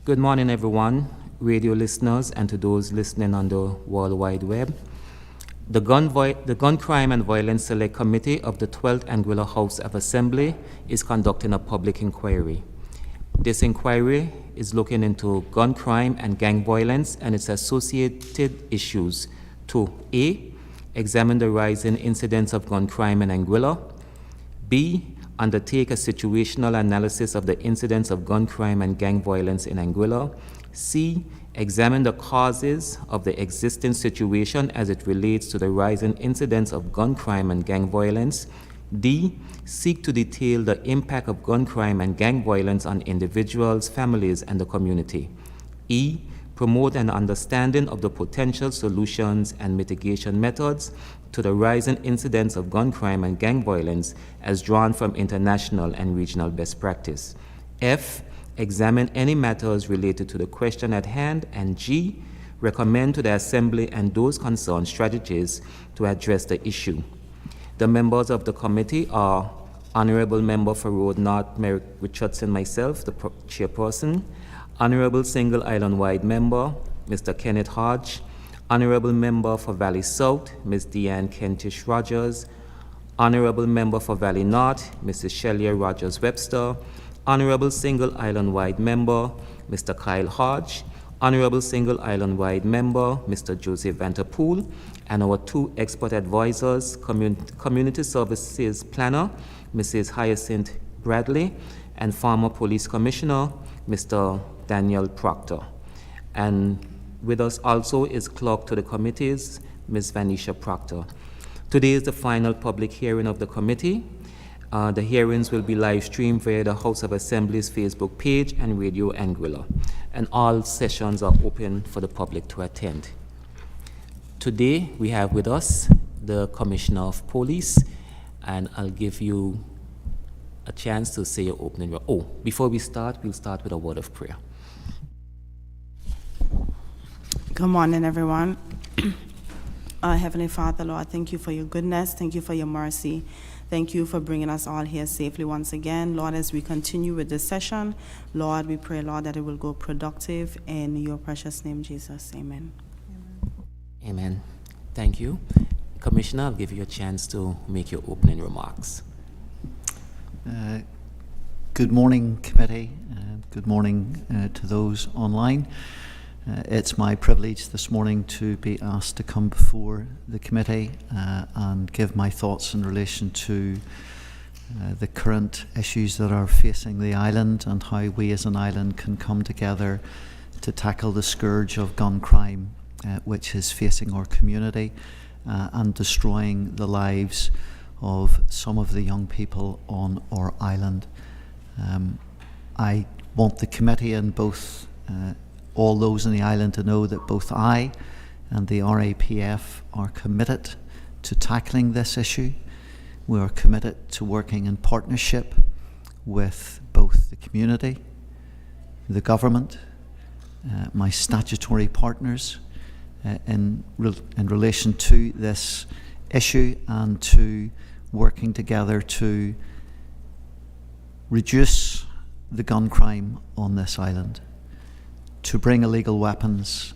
Good morning, everyone, radio listeners, and to those listening on the World Wide Web. The Gun Crime and Violence Select Committee of the 12th Anguilla House of Assembly is conducting a public inquiry. This inquiry is looking into gun crime and gang violence and its associated issues to A, examine the rising incidence of gun crime in Anguilla, B, undertake a situational analysis of the incidence of gun crime and gang violence in Anguilla, C, examine the causes of the existing situation as it relates to the rising incidence of gun crime and gang violence, D, seek to detail the impact of gun crime and gang violence on individuals, families, and the community, E, promote an understanding of the potential solutions and mitigation methods to the rising incidence of gun crime and gang violence as drawn from international and regional best practice. F, examine any matters related to the question at hand. And G, recommend to the Assembly and those concerned strategies to address the issue. The members of the committee are Honorable Member for Road North, Merrick Richardson, myself, the chairperson, Honorable Single Island Wide Member, Mr. Kenneth Hodge, Honorable Member for Valley South, Ms. Deanne Kentish Rogers, Honorable Member for Valley North, Mrs. Shelia Rogers Webster, Honorable Single Island Wide Member, Mr. Kyle Hodge, Honorable Single Island Wide Member, Mr. Joseph Vanterpool, and our two expert advisors, Community Services Planner, Mrs. Hyacinth Bradley, and former Police Commissioner, Mr. Daniel Proctor. And with us also is clerk to the committees, Ms. Vanisha Proctor. Today is the final public hearing of the committee. The hearings will be live streamed via the House of Assembly's Facebook page and Radio Anguilla, and all sessions are open for the public to attend. Today we have with us the Commissioner of Police, and I'll give you a chance to say your opening word. Oh, before we start, we'll start with a word of prayer. Good morning, everyone. Heavenly Father, Lord, thank you for your goodness. Thank you for your mercy. Thank you for bringing us all here safely once again. Lord, as we continue with this session, Lord, we pray, Lord, that it will go productive. In your precious name, Jesus. Amen. Amen. Thank you. Commissioner, I'll give you a chance to make your opening remarks. Good morning, committee. Good morning to those online. It's my privilege this morning to be asked to come before the committee and give my thoughts in relation to the current issues that are facing the island and how we as an island can come together to tackle the scourge of gun crime which is facing our community and destroying the lives of some of the young people on our island. I want the committee and both all those in the island to know that both I and the RAPF are committed to tackling this issue. We are committed to working in partnership with both the community, the government, my statutory partners in relation to this issue, and to working together to reduce the gun crime on this island, to bring illegal weapons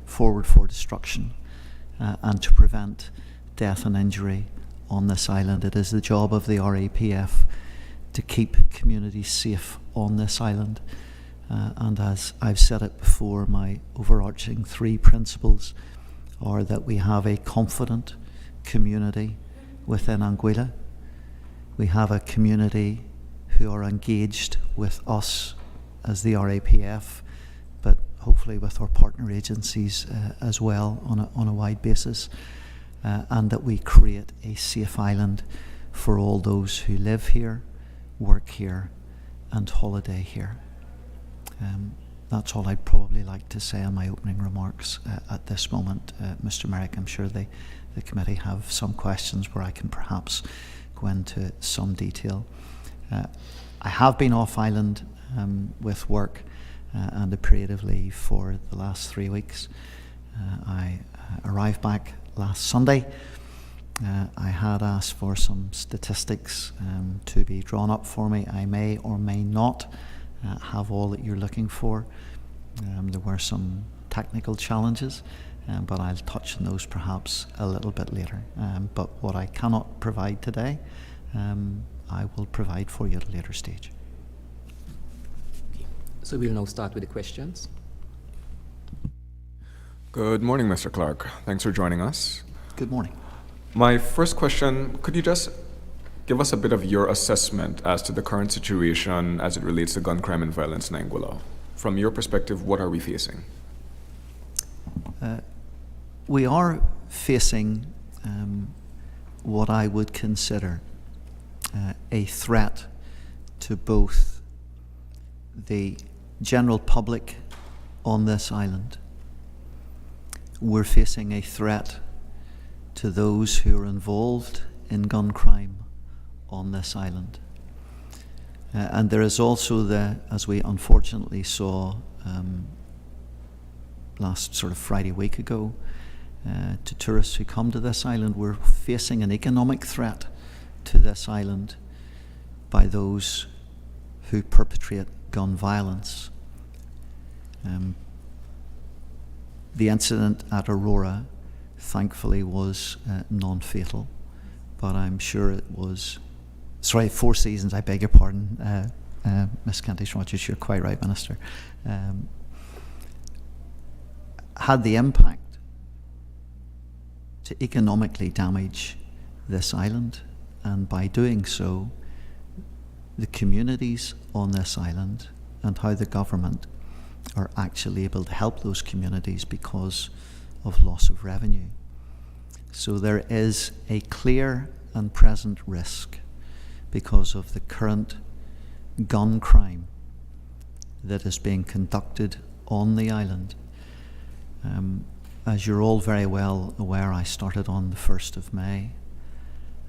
forward for destruction, and to prevent death and injury on this island. It is the job of the RAPF to keep communities safe on this island. And as I've said it before, my overarching three principles are that we have a confident community within Anguilla. We have a community who are engaged with us as the RAPF, but hopefully with our partner agencies as well on a wide basis, and that we create a safe island for all those who live here, work here, and holiday here. That's all I'd probably like to say in my opening remarks at this moment, Mr. Merrick. I'm sure the committee have some questions where I can perhaps go into some detail. I have been off island with work and a period of leave for the last 3 weeks. I arrived back last Sunday. I had asked for some statistics to be drawn up for me. I may or may not have all that you're looking for. There were some technical challenges, but I'll touch on those perhaps a little bit later. But what I cannot provide today, I will provide for you at a later stage. So we'll now start with the questions. Good morning, Mr. Clark. Thanks for joining us. Good morning. My first question, could you just give us a bit of your assessment as to the current situation as it relates to gun crime and violence in Anguilla? From your perspective, what are we facing? We are facing what I would consider a threat to both the general public on this island. We're facing a threat to those who are involved in gun crime on this island. And there is also as we unfortunately saw last sort of Friday week ago, to tourists who come to this island, we're facing an economic threat to this island by those who perpetrate gun violence. The incident at Aurora, thankfully, was non-fatal, but I'm sure it was. Sorry, Four Seasons, I beg your pardon, Miss Kentish-Rogers, you're quite right, Minister. Had the impact to economically damage this island, and by doing so, the communities on this island and how the government are actually able to help those communities because of loss of revenue. So there is a clear and present risk because of the current gun crime that is being conducted on the island. As you're all very well aware, I started on the 1st of May,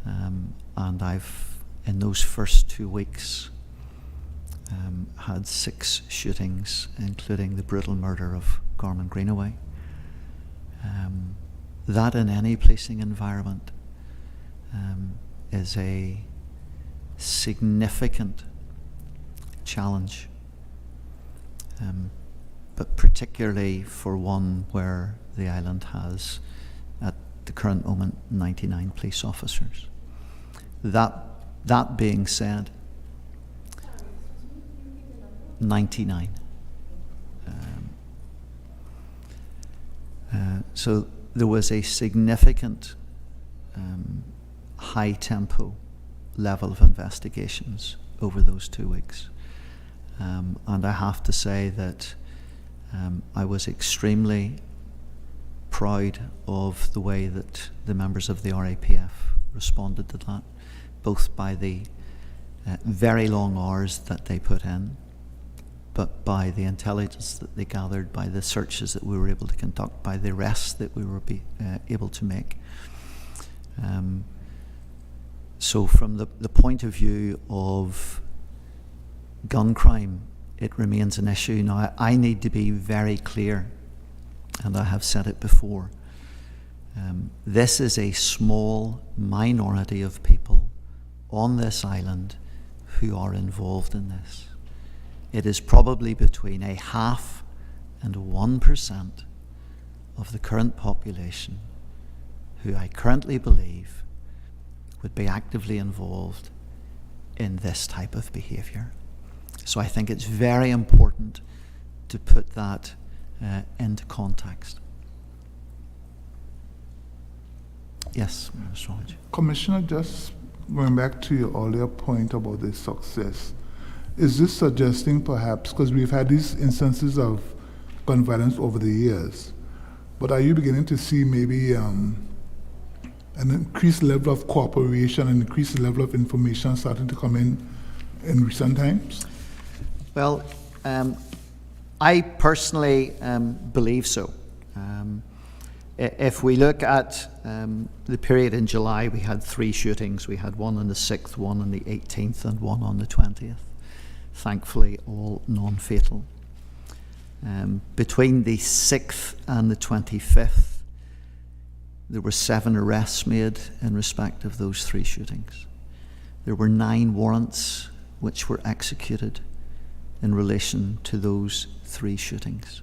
and I've, in those first 2 weeks, had 6 shootings, including the brutal murder of Gorman Greenaway. That in any policing environment is a significant challenge, but particularly for one where the island has, at the current moment, 99 police officers. That being said, 99. So there was a significant high tempo level of investigations over those 2 weeks. And I have to say that I was extremely proud of the way that the members of the RAPF responded to that, both by the very long hours that they put in, but by the intelligence that they gathered, by the searches that we were able to conduct, by the arrests that we were able to make. So from the point of view of gun crime, it remains an issue. Now, I need to be very clear, and I have said it before. This is a small minority of people on this island who are involved in this. It is probably between 0.5% and 1% of the current population who I currently believe would be actively involved in this type of behaviour. So I think it's very important to put that into context. Yes, Mr. Hodge. Commissioner, just going back to your earlier point about the success, is this suggesting perhaps, because we've had these instances of gun violence over the years, but are you beginning to see maybe an increased level of cooperation, an increased level of information starting to come in recent times? Well, I personally believe so. If we look at the period in July, we had 3 shootings. We had one on the 6th, one on the 18th, and one on the 20th. Thankfully, all non-fatal. Between the 6th and the 25th, there were 7 arrests made in respect of those 3 shootings. There were 9 warrants which were executed in relation to those 3 shootings.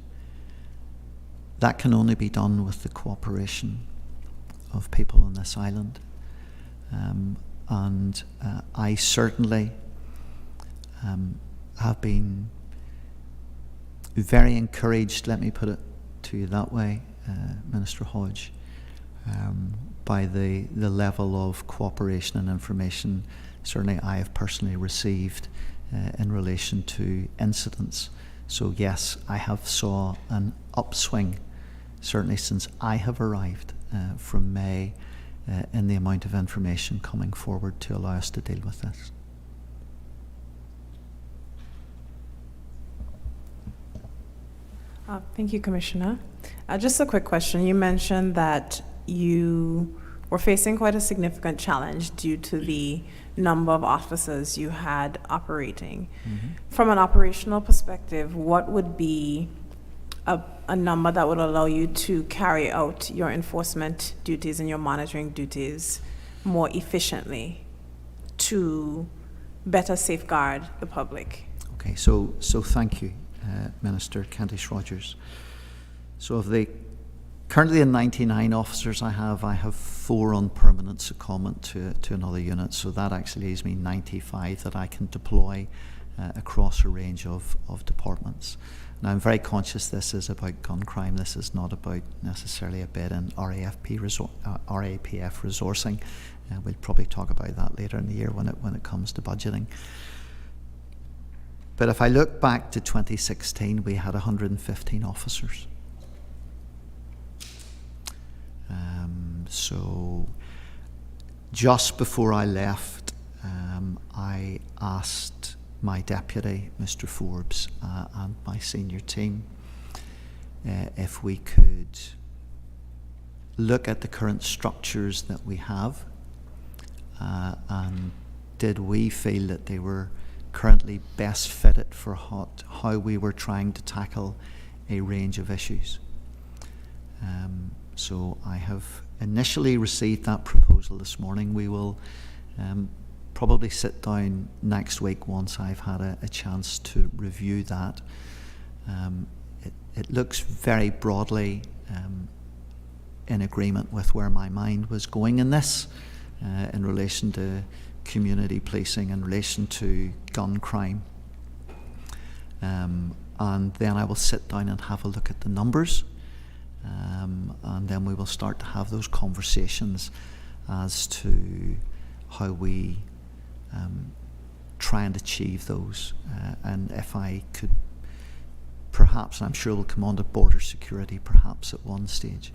That can only be done with the cooperation of people on this island. I certainly have been very encouraged, let me put it to you that way, Minister Hodge, by the level of cooperation and information certainly I have personally received in relation to incidents. So yes, I have saw an upswing, certainly since I have arrived from May, in the amount of information coming forward to allow us to deal with this. Thank you, Commissioner. Just a quick question. You mentioned that you were facing quite a significant challenge due to the number of officers you had operating. Mm-hmm. From an operational perspective, what would be a number that would allow you to carry out your enforcement duties and your monitoring duties more efficiently to better safeguard the public? Okay, so thank you, Minister Kentish Rogers. So of the currently the 99 officers I have 4 on permanent secondment to another unit, so that actually leaves me 95 that I can deploy across a range of departments. Now I'm very conscious this is about gun crime. This is not about necessarily a bid in RAPF resourcing. We'll probably talk about that later in the year when it comes to budgeting. But if I look back to 2016, we had 115 officers. So just before I left, I asked my deputy, Mr. Forbes, and my senior team if we could look at the current structures that we have, and did we feel that they were currently best fitted for how we were trying to tackle a range of issues. So I have initially received that proposal this morning. We will probably sit down next week once I've had a chance to review that. It looks very broadly in agreement with where my mind was going in this, in relation to community policing, in relation to gun crime. And then I will sit down and have a look at the numbers. And then we will start to have those conversations as to how we try and achieve those. And if I could perhaps, and I'm sure we'll come on to border security perhaps at one stage,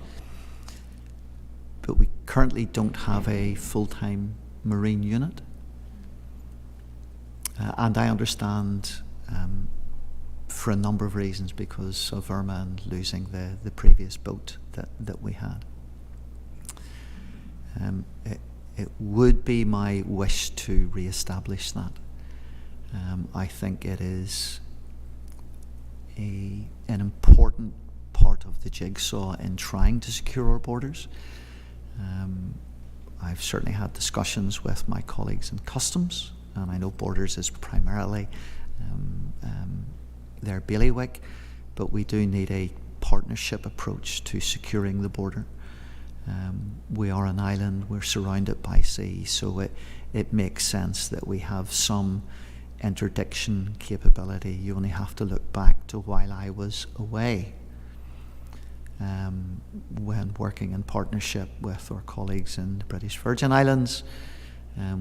but we currently don't have a full-time Marine unit. And I understand for a number of reasons, because of Irma and losing the previous boat that we had. It would be my wish to re-establish that. I think it is an important part of the jigsaw in trying to secure our borders. I've certainly had discussions with my colleagues in Customs, and I know Borders is primarily their bailiwick, but we do need a partnership approach to securing the border. We are an island, we're surrounded by sea, so it makes sense that we have some interdiction capability. You only have to look back to while I was away, when working in partnership with our colleagues in the British Virgin Islands.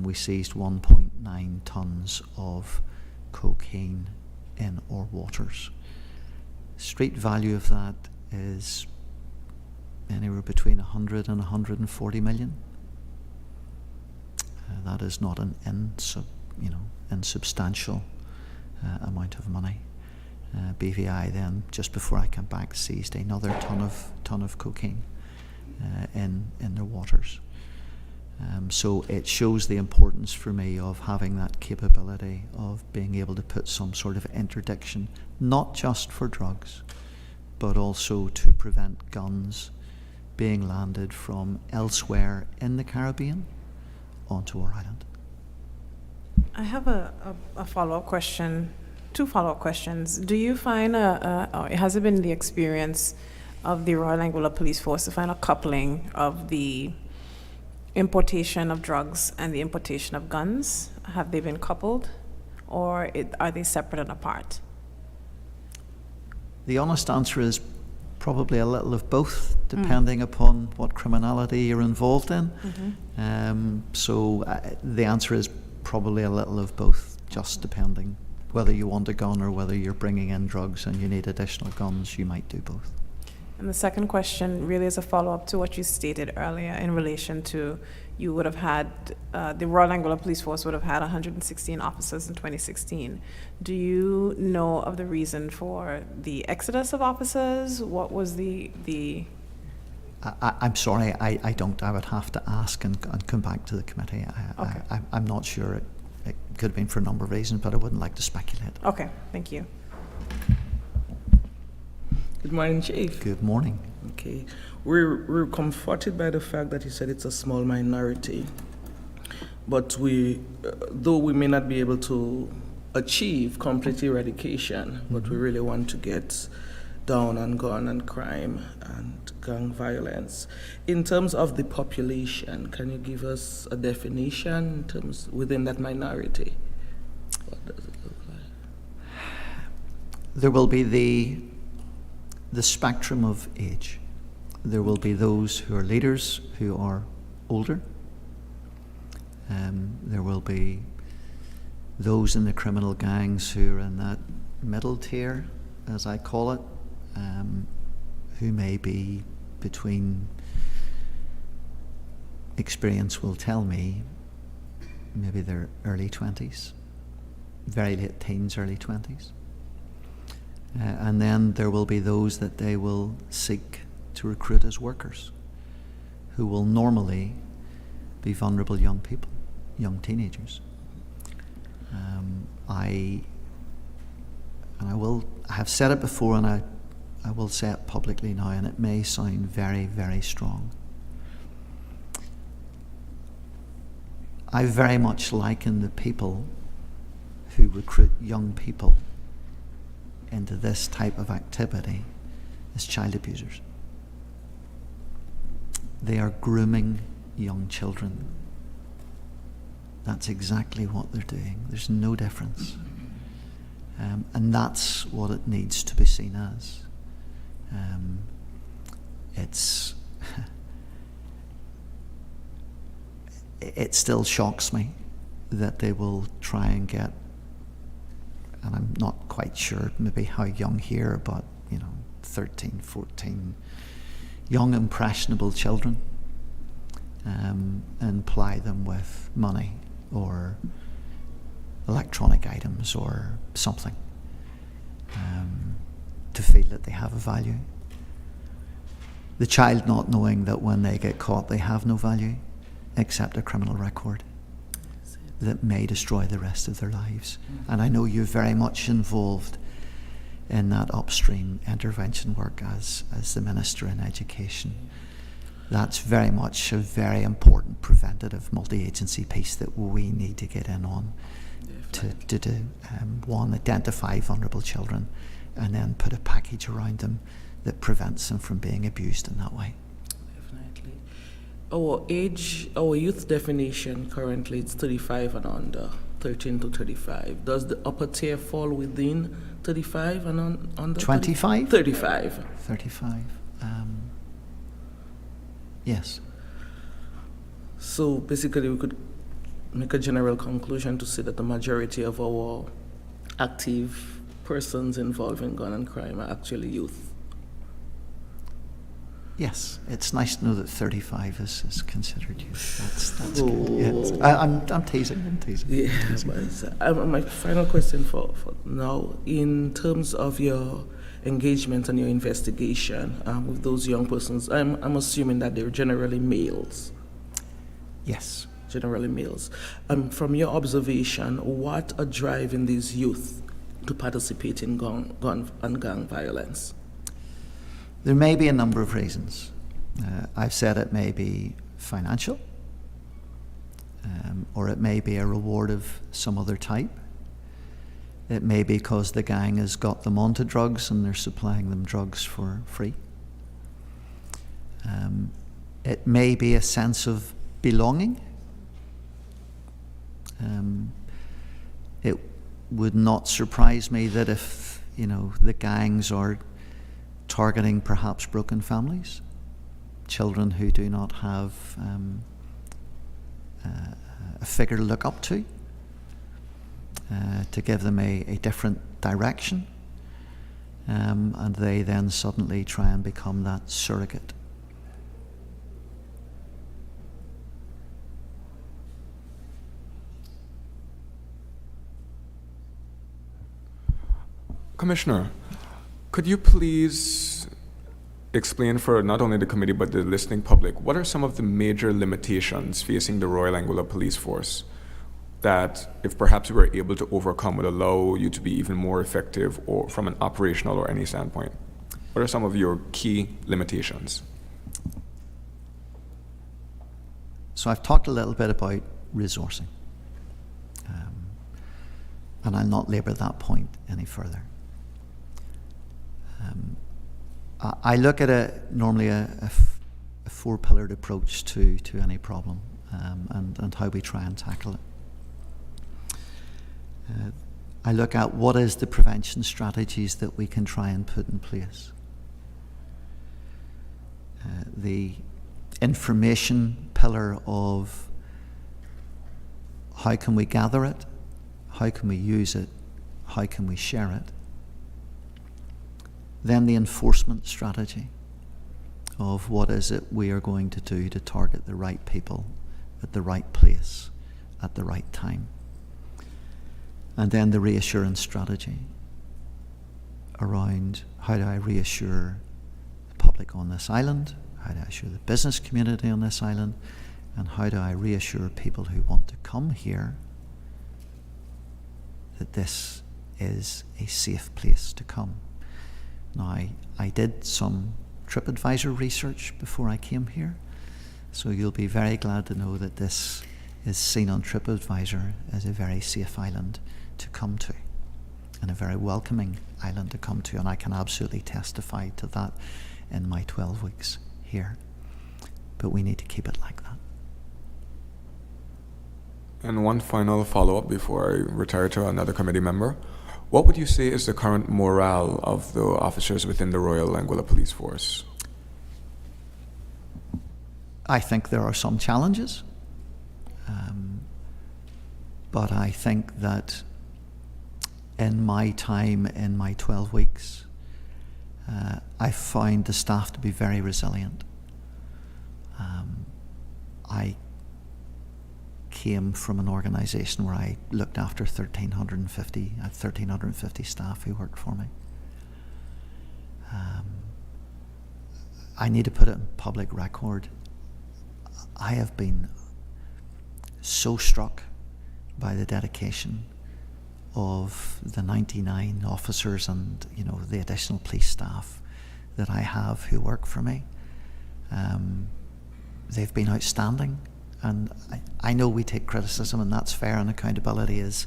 We seized 1.9 tonnes of cocaine in our waters. Street value of that is anywhere between 100 and 140 million. That is not an insubstantial amount of money. BVI then, just before I came back, seized another ton of cocaine. in their waters. So it shows the importance for me of having that capability of being able to put some sort of interdiction, not just for drugs, but also to prevent guns being landed from elsewhere in the Caribbean onto our island. I have a follow-up question, 2 follow-up questions. Do you find, or has it been the experience of the Royal Anguilla Police Force to find a coupling of the importation of drugs and the importation of guns? Have they been coupled, or are they separate and apart? The honest answer is probably a little of both, depending upon what criminality you're involved in. So the answer is probably a little of both, just depending whether you want a gun or whether you're bringing in drugs and you need additional guns. You might do both. And the second question really is a follow-up to what you stated earlier in relation to you would have had, the Royal Anguilla Police Force would have had 116 officers in 2016. Do you know of the reason for the exodus of officers? What was the I'm sorry, I don't. I would have to ask and come back to the committee. Okay. I'm not sure. It could have been for a number of reasons, but I wouldn't like to speculate. Okay, thank you. Good morning, Chief. Good morning. Okay. We're comforted by the fact that you said it's a small minority, but though we may not be able to achieve complete eradication, but we really want to get down on gun and crime and gang violence. In terms of the population, can you give us a definition in terms within that minority? What does it look like? There will be the spectrum of age. There will be those who are leaders who are older. There will be those in the criminal gangs who are in that middle tier, as I call it, who may be between, experience will tell me, maybe their early 20s, very late teens, early 20s. And then there will be those that they will seek to recruit as workers, who will normally be vulnerable young people, young teenagers. I have said it before, and I will say it publicly now, and it may sound very, very strong. I very much liken the people who recruit young people into this type of activity as child abusers. They are grooming young children. That's exactly what they're doing. There's no difference. And that's what it needs to be seen as. It still shocks me that they will try and get, and I'm not quite sure maybe how young here, but 13, 14, young impressionable children, and ply them with money or electronic items or something, to feel that they have a value. The child not knowing that when they get caught they have no value except a criminal record that may destroy the rest of their lives. And I know you're very much involved in that upstream intervention work as the Minister in Education. That's very much a very important preventative multi-agency piece that we need to get in on to do. One, identify vulnerable children, and then put a package around them that prevents them from being abused in that way. Definitely. Our youth definition currently it's 35 and under, 13 to 35. Does the upper tier fall within 35 and under? 25? 35. 35. Yes. So basically we could make a general conclusion to say that the majority of our active persons involved in gun and crime are actually youth. Yes, it's nice to know that 35 is considered youth. That's good. Yes. I'm teasing. Yeah, but my final question for now, in terms of your engagement and your investigation with those young persons? I'm assuming that they're generally males. Yes. Generally males. From your observation, what are driving these youth to participate in gun and gang violence? There may be a number of reasons. I've said it may be financial, or it may be a reward of some other type. It may be because the gang has got them onto drugs and they're supplying them drugs for free. It may be a sense of belonging. It would not surprise me that if, the gangs are targeting perhaps broken families, children who do not have a figure to look up to give them a different direction, and they then suddenly try and become that surrogate. Commissioner, could you please explain for not only the committee but the listening public, what are some of the major limitations facing the Royal Anguilla Police Force that, if perhaps you were able to overcome, would allow you to be even more effective, or from an operational or any standpoint? What are some of your key limitations? So I've talked a little bit about resourcing, and I'll not labour that point any further. I look at normally a four-pillared approach to any problem, and how we try and tackle it. I look at what is the prevention strategies that we can try and put in place. The information pillar of how can we gather it, how can we use it, how can we share it. Then the enforcement strategy of what is it we are going to do to target the right people at the right place at the right time. And then the reassurance strategy around how do I reassure the public on this island, how do I assure the business community on this island, and how do I reassure people who want to come here that this is a safe place to come. Now, I did some TripAdvisor research before I came here, so you'll be very glad to know that this is seen on TripAdvisor as a very safe island to come to, and a very welcoming island to come to, and I can absolutely testify to that in my 12 weeks here. But we need to keep it like that. And one final follow-up before I retire to another committee member. What would you say is the current morale of the officers within the Royal Anguilla Police Force? I think there are some challenges, but I think that in my time, in my 12 weeks, I found the staff to be very resilient. I came from an organisation where I looked after 1,350 staff who worked for me. I need to put it in public record. I have been so struck by the dedication of the 99 officers and the additional police staff that I have who work for me. They've been outstanding, and I know we take criticism, and that's fair, and accountability is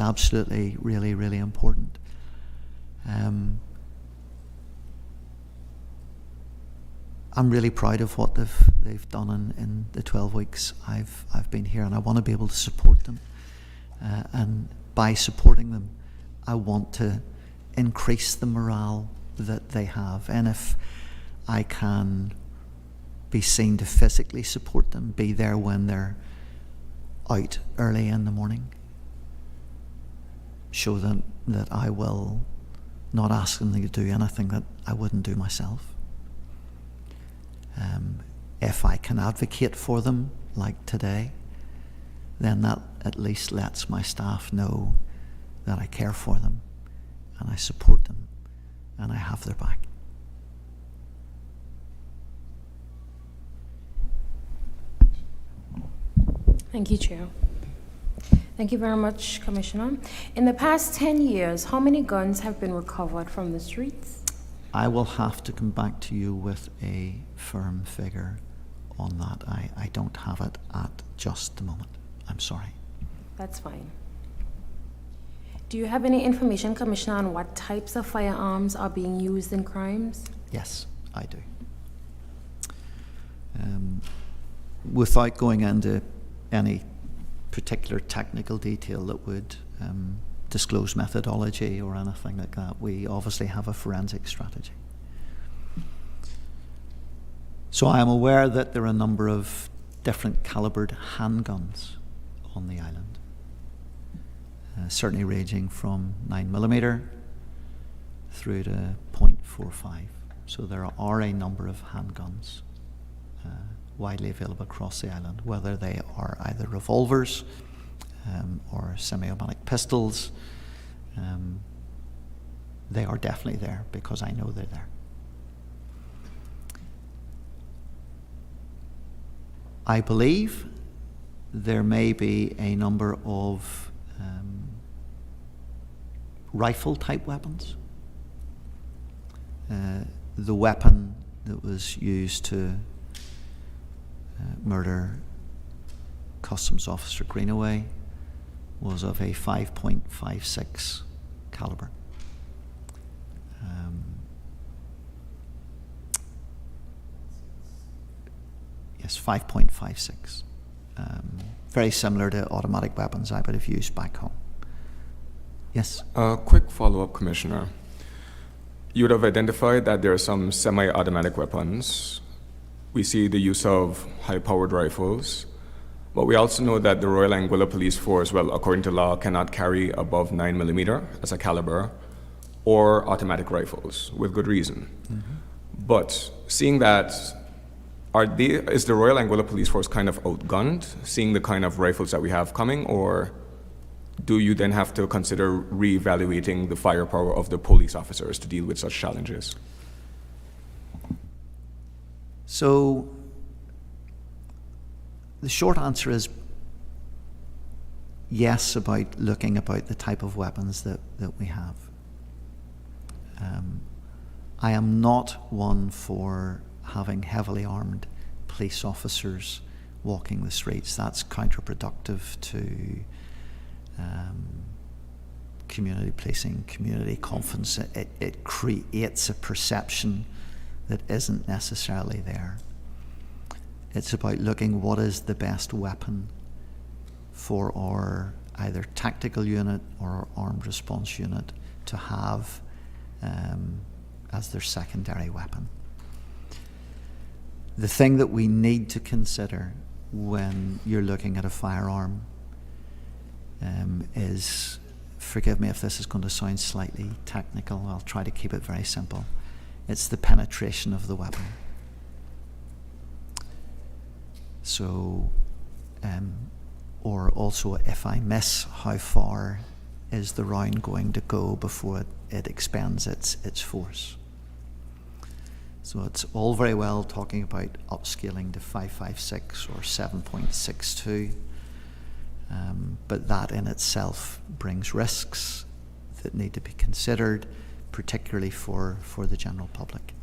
absolutely really, really important. I'm really proud of what they've done in the 12 weeks I've been here, and I want to be able to support them. And by supporting them, I want to increase the morale that they have. And if I can be seen to physically support them, be there when they're out early in the morning, show them that I will not ask them to do anything that I wouldn't do myself. If I can advocate for them, like today, then that at least lets my staff know that I care for them and I support them and and I have their back. Thank you, Chair. Thank you very much, Commissioner. In the past 10 years, how many guns have been recovered from the streets? I will have to come back to you with a firm figure on that. I don't have it at just the moment. I'm sorry. That's fine. Do you have any information, Commissioner, on what types of firearms are being used in crimes? Yes, I do. Without going into any particular technical detail that would disclose methodology or anything like that, we obviously have a forensic strategy. So I am aware that there are a number of different calibered handguns on the island, certainly ranging from 9mm through to .45. So there are a number of handguns widely available across the island, whether they are either revolvers or semi-automatic pistols. They are definitely there because I know they're there. I believe there may be a number of rifle-type weapons. The weapon that was used to murder Customs Officer Greenaway was of a 5.56 caliber. Yes, 5.56. Very similar to automatic weapons I would have used back home. Yes? A quick follow-up, Commissioner. You would have identified that there are some semi-automatic weapons. We see the use of high-powered rifles, but we also know that the Royal Anguilla Police Force, well, according to law, cannot carry above 9mm as a caliber or automatic rifles, with good reason. Mm-hmm. But seeing that, is the Royal Anguilla Police Force kind of outgunned, seeing the kind of rifles that we have coming, or do you then have to consider re-evaluating the firepower of the police officers to deal with such challenges? So the short answer is yes, about looking about the type of weapons that we have. I am not one for having heavily armed police officers walking the streets. That's counterproductive to community policing, community confidence. It creates a perception that isn't necessarily there. It's about looking what is the best weapon for our either tactical unit or our armed response unit to have as their secondary weapon. The thing that we need to consider when you're looking at a firearm is, forgive me if this is going to sound slightly technical, I'll try to keep it very simple. It's the penetration of the weapon. So, or also if I miss, how far is the round going to go before it expends its force? So it's all very well talking about upscaling to 5.56 or 7.62, but that in itself brings risks that need to be considered, particularly for the general public.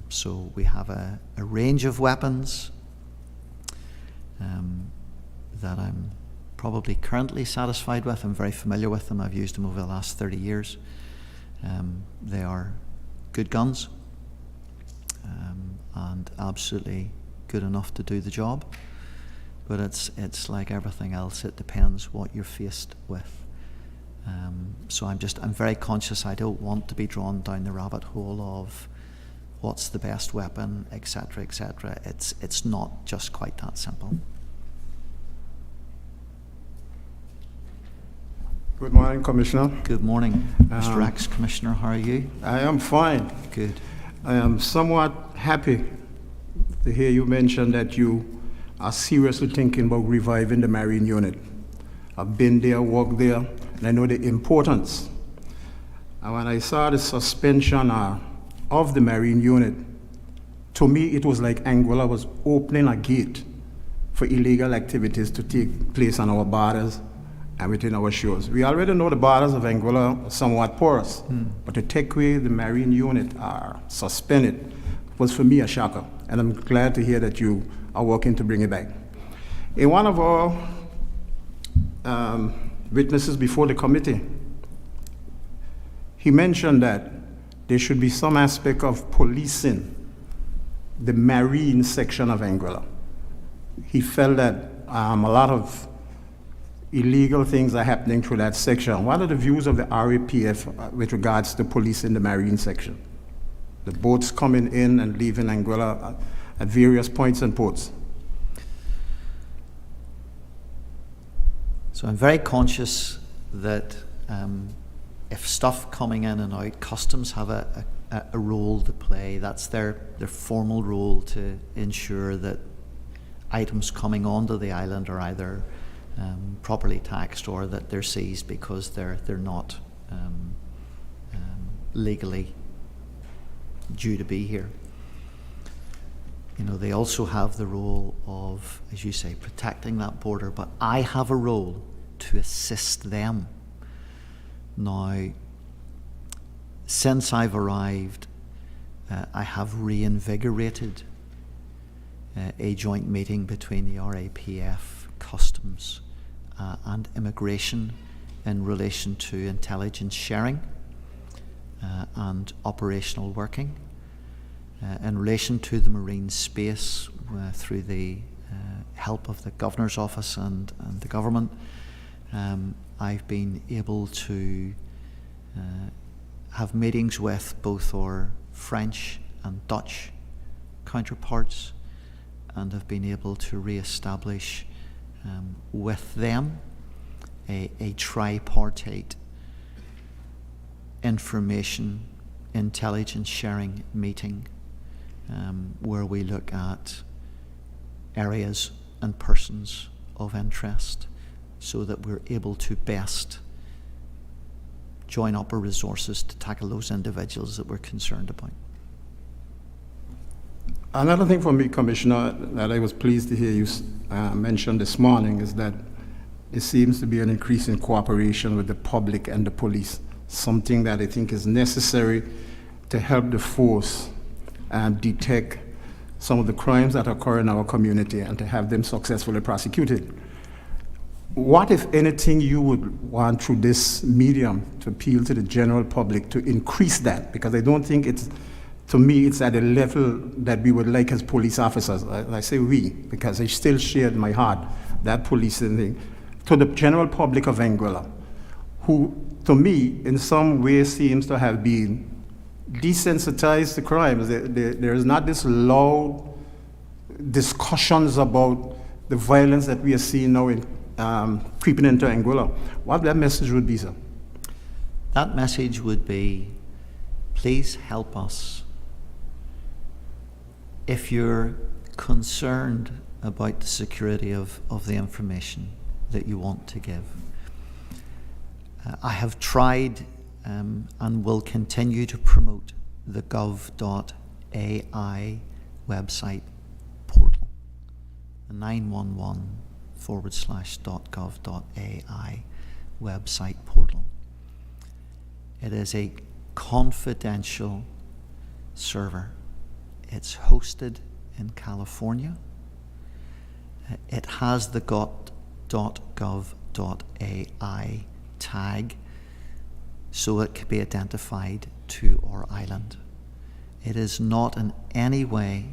So we have a range of weapons that I'm probably currently satisfied with. I'm very familiar with them. I've used them over the last 30 years. They are good guns and absolutely good enough to do the job. But it's like everything else. It depends what you're faced with. So I'm very conscious. I don't want to be drawn down the rabbit hole of what's the best weapon, etc., etc. It's not just quite that simple. Good morning, Commissioner. Good morning, Mr. Ex-Commissioner. How are you? I am fine. Good. I am somewhat happy to hear you mention that you are seriously thinking about reviving the Marine unit. I've been there, worked there, and I know the importance And when I saw the suspension of the Marine unit, to me it was like Anguilla was opening a gate for illegal activities to take place on our borders and within our shores. We already know the borders of Anguilla are somewhat porous, but to take away the Marine unit or suspend it was for me a shocker, and I'm glad to hear that you are working to bring it back. In one of our witnesses before the committee, he mentioned that there should be some aspect of policing the Marine section of Anguilla. He felt that a lot of illegal things are happening through that section. What are the views of the RAPF with regards to policing the Marine section? The boats coming in and leaving Anguilla at various points and ports. So I'm very conscious that if stuff coming in and out, customs have a role to play. That's their formal role to ensure that items coming onto the island are either properly taxed or that they're seized because they're not legally due to be here. You know, they also have the role of, as you say, protecting that border, but I have a role to assist them. Now, since I've arrived, I have reinvigorated a joint meeting between the RAPF, Customs and Immigration in relation to intelligence sharing and operational working. In relation to the marine space, through the help of the Governor's Office and the government, I've been able to have meetings with both our French and Dutch counterparts, and have been able to re-establish with them a tripartite information intelligence sharing meeting where we look at areas and persons of interest so that we're able to best join up our resources to tackle those individuals that we're concerned about. Another thing for me, Commissioner, that I was pleased to hear you mention this morning is that there seems to be an increase in cooperation with the public and the police, something that I think is necessary to help the force detect some of the crimes that occur in our community and to have them successfully prosecuted. What, if anything, you would want through this medium to appeal to the general public to increase that? Because I don't think it's, to me, it's at a level that we would like as police officers. I say we, because I still share in my heart that policing thing. To the general public of Anguilla, who, to me, in some way seems to have been desensitized to crimes. There is not this loud discussions about the violence that we are seeing now in creeping into Anguilla. What that message would be, sir? That message would be, please help us. If you're concerned about the security of the information that you want to give, I have tried and will continue to promote the gov.ai website portal, the 911/.gov.ai website portal. It is a confidential server. It's hosted in California. It has the .gov.ai tag so it can be identified to our island. It is not in any way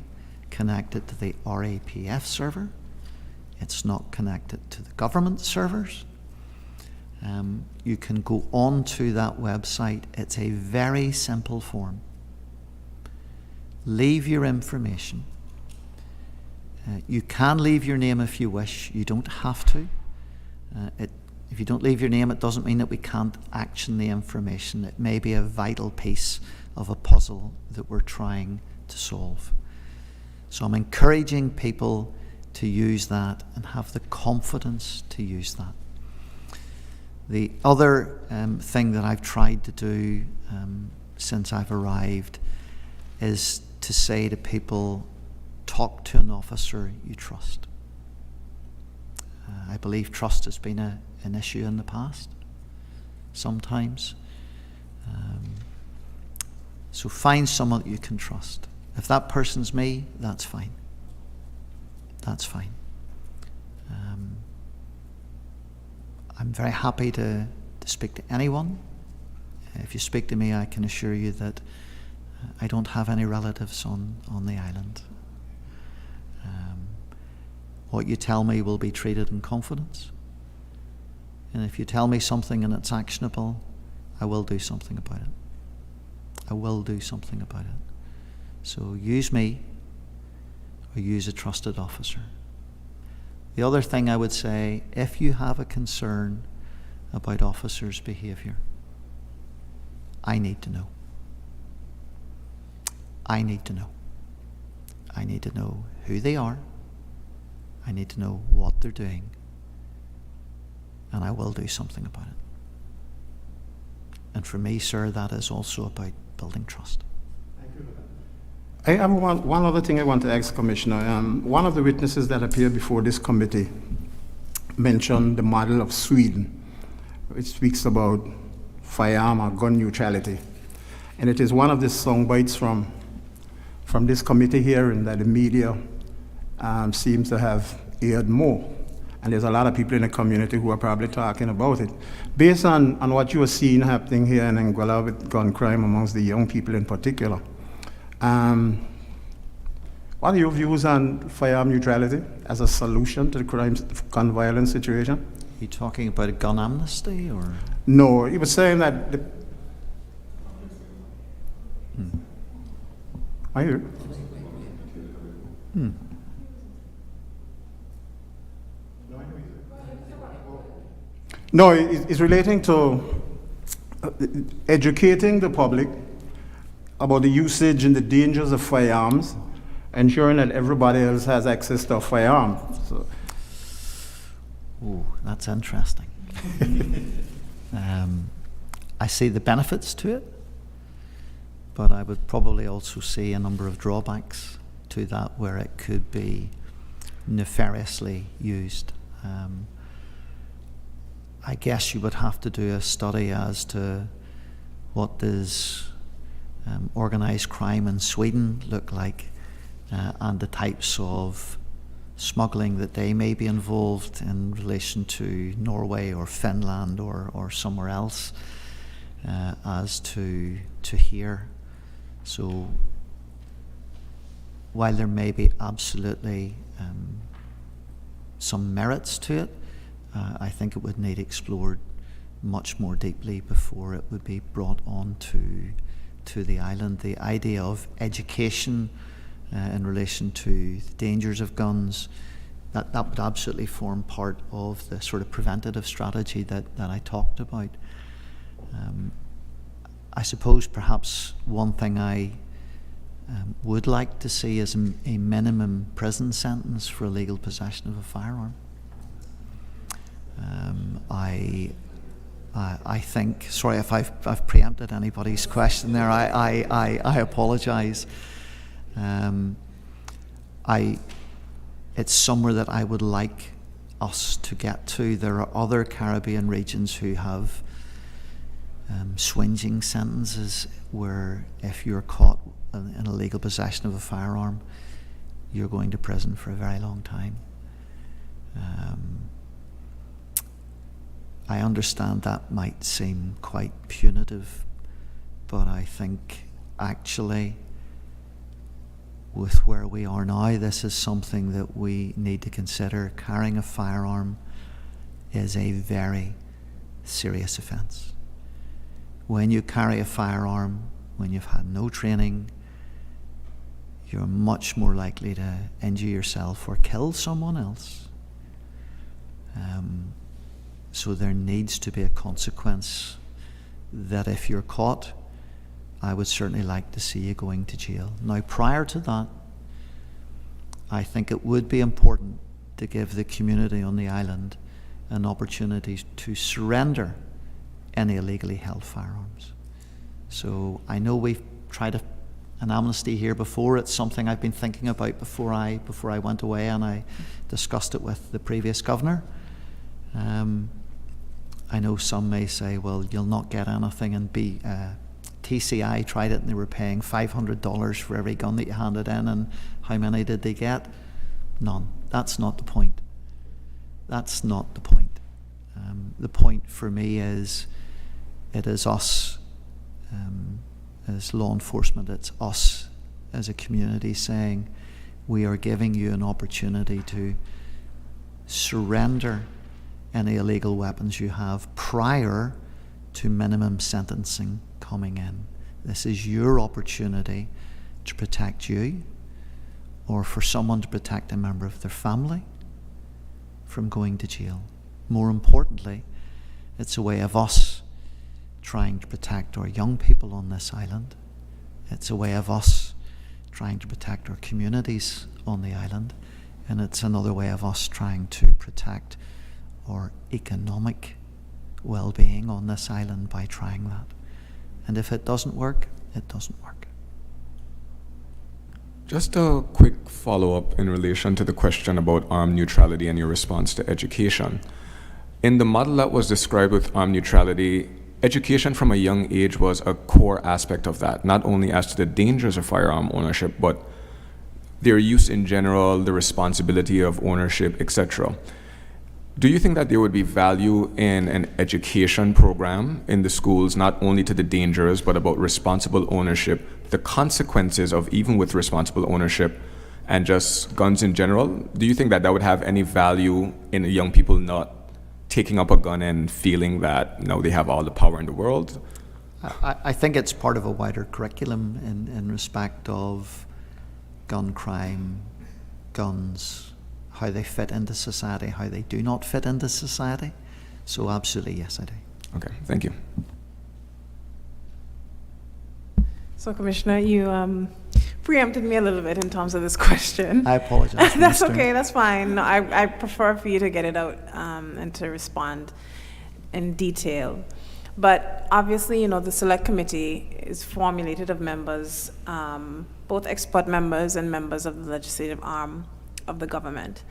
connected to the RAPF server. It's not connected to the government servers. You can go on to that website. It's a very simple form. Leave your information. You can leave your name if you wish. You don't have to. If you don't leave your name, it doesn't mean that we can't action the information. It may be a vital piece of a puzzle that we're trying to solve. So I'm encouraging people to use that and have the confidence to use that. The other thing that I've tried to do since I've arrived is to say to people, talk to an officer you trust. I believe trust has been an issue in the past, sometimes. So find someone that you can trust. If that person's me, that's fine. That's fine. I'm very happy to speak to anyone. If you speak to me, I can assure you that I don't have any relatives on the island. What you tell me will be treated in confidence. And if you tell me something and it's actionable, I will do something about it. I will do something about it. So use me or use a trusted officer. The other thing I would say, if you have a concern about officers' behaviour, I need to know. I need to know. I need to know who they are. I need to know what they're doing. And I will do something about it. And for me, sir, that is also about building trust. I have one other thing I want to ask, Commissioner. One of the witnesses that appeared before this committee mentioned the model of Sweden, which speaks about firearm or gun neutrality. And it is one of the song bites from this committee here, and that the media seems to have aired more. And there's a lot of people in the community who are probably talking about it. Based on what you are seeing happening here in Anguilla with gun crime amongst the young people in particular, what are your views on firearm neutrality as a solution to the gun violence situation? Are you talking about a gun amnesty or? No, he was saying that I hear. No, it's relating to educating the public about the usage and the dangers of firearms, ensuring that everybody else has access to a firearm. So. Ooh, that's interesting. I see the benefits to it, but I would probably also see a number of drawbacks to that where it could be nefariously used. I guess you would have to do a study as to what does organised crime in Sweden look like, and the types of smuggling that they may be involved in relation to Norway or Finland or somewhere else, as to here. So while there may be absolutely some merits to it, I think it would need explored much more deeply before it would be brought on to the island. The idea of education in relation to the dangers of guns, that would absolutely form part of the sort of preventative strategy that I talked about. I suppose perhaps one thing I would like to see is a minimum prison sentence for illegal possession of a firearm. I think, sorry if I've preempted anybody's question there, I apologise. It's somewhere that I would like us to get to. There are other Caribbean regions who have swinging sentences where if you're caught in illegal possession of a firearm, you're going to prison for a very long time. I understand that might seem quite punitive, but I think actually with where we are now, this is something that we need to consider. Carrying a firearm is a very serious offence. When you carry a firearm, when you've had no training, you're much more likely to injure yourself or kill someone else. So there needs to be a consequence that if you're caught, I would certainly like to see you going to jail. Now, prior to that, I think it would be important to give the community on the island an opportunity to surrender any illegally held firearms. So I know we've tried an amnesty here before. It's something I've been thinking about before I went away, and I discussed it with the previous governor. I know some may say, well, you'll not get anything, and TCI tried it and they were paying $500 for every gun that you handed in, and how many did they get? None. That's not the point. That's not the point. The point for me is, it is us as law enforcement, it's us as a community saying, we are giving you an opportunity to surrender any illegal weapons you have prior to minimum sentencing coming in. This is your opportunity to protect you, or for someone to protect a member of their family from going to jail. More importantly, it's a way of us trying to protect our young people on this island. It's a way of us trying to protect our communities on the island, and it's another way of us trying to protect our economic well-being on this island by trying that. And if it doesn't work, it doesn't work. Just a quick follow-up in relation to the question about armed neutrality and your response to education. In the model that was described with armed neutrality, education from a young age was a core aspect of that, not only as to the dangers of firearm ownership, but their use in general, the responsibility of ownership, etc. Do you think that there would be value in an education program in the schools, not only to the dangers, but about responsible ownership, the consequences of even with responsible ownership, and just guns in general? Do you think that that would have any value in young people not taking up a gun and feeling that they have all the power in the world? I think it's part of a wider curriculum in respect of gun crime, guns, how they fit into society, how they do not fit into society. So absolutely, yes, I do. Okay, thank you. So, Commissioner, you preempted me a little bit in terms of this question. I apologize. That's okay, that's fine. No, I prefer for you to get it out and to respond in detail. But obviously, the select committee is formulated of members, both expert members and members of the legislative arm of the government.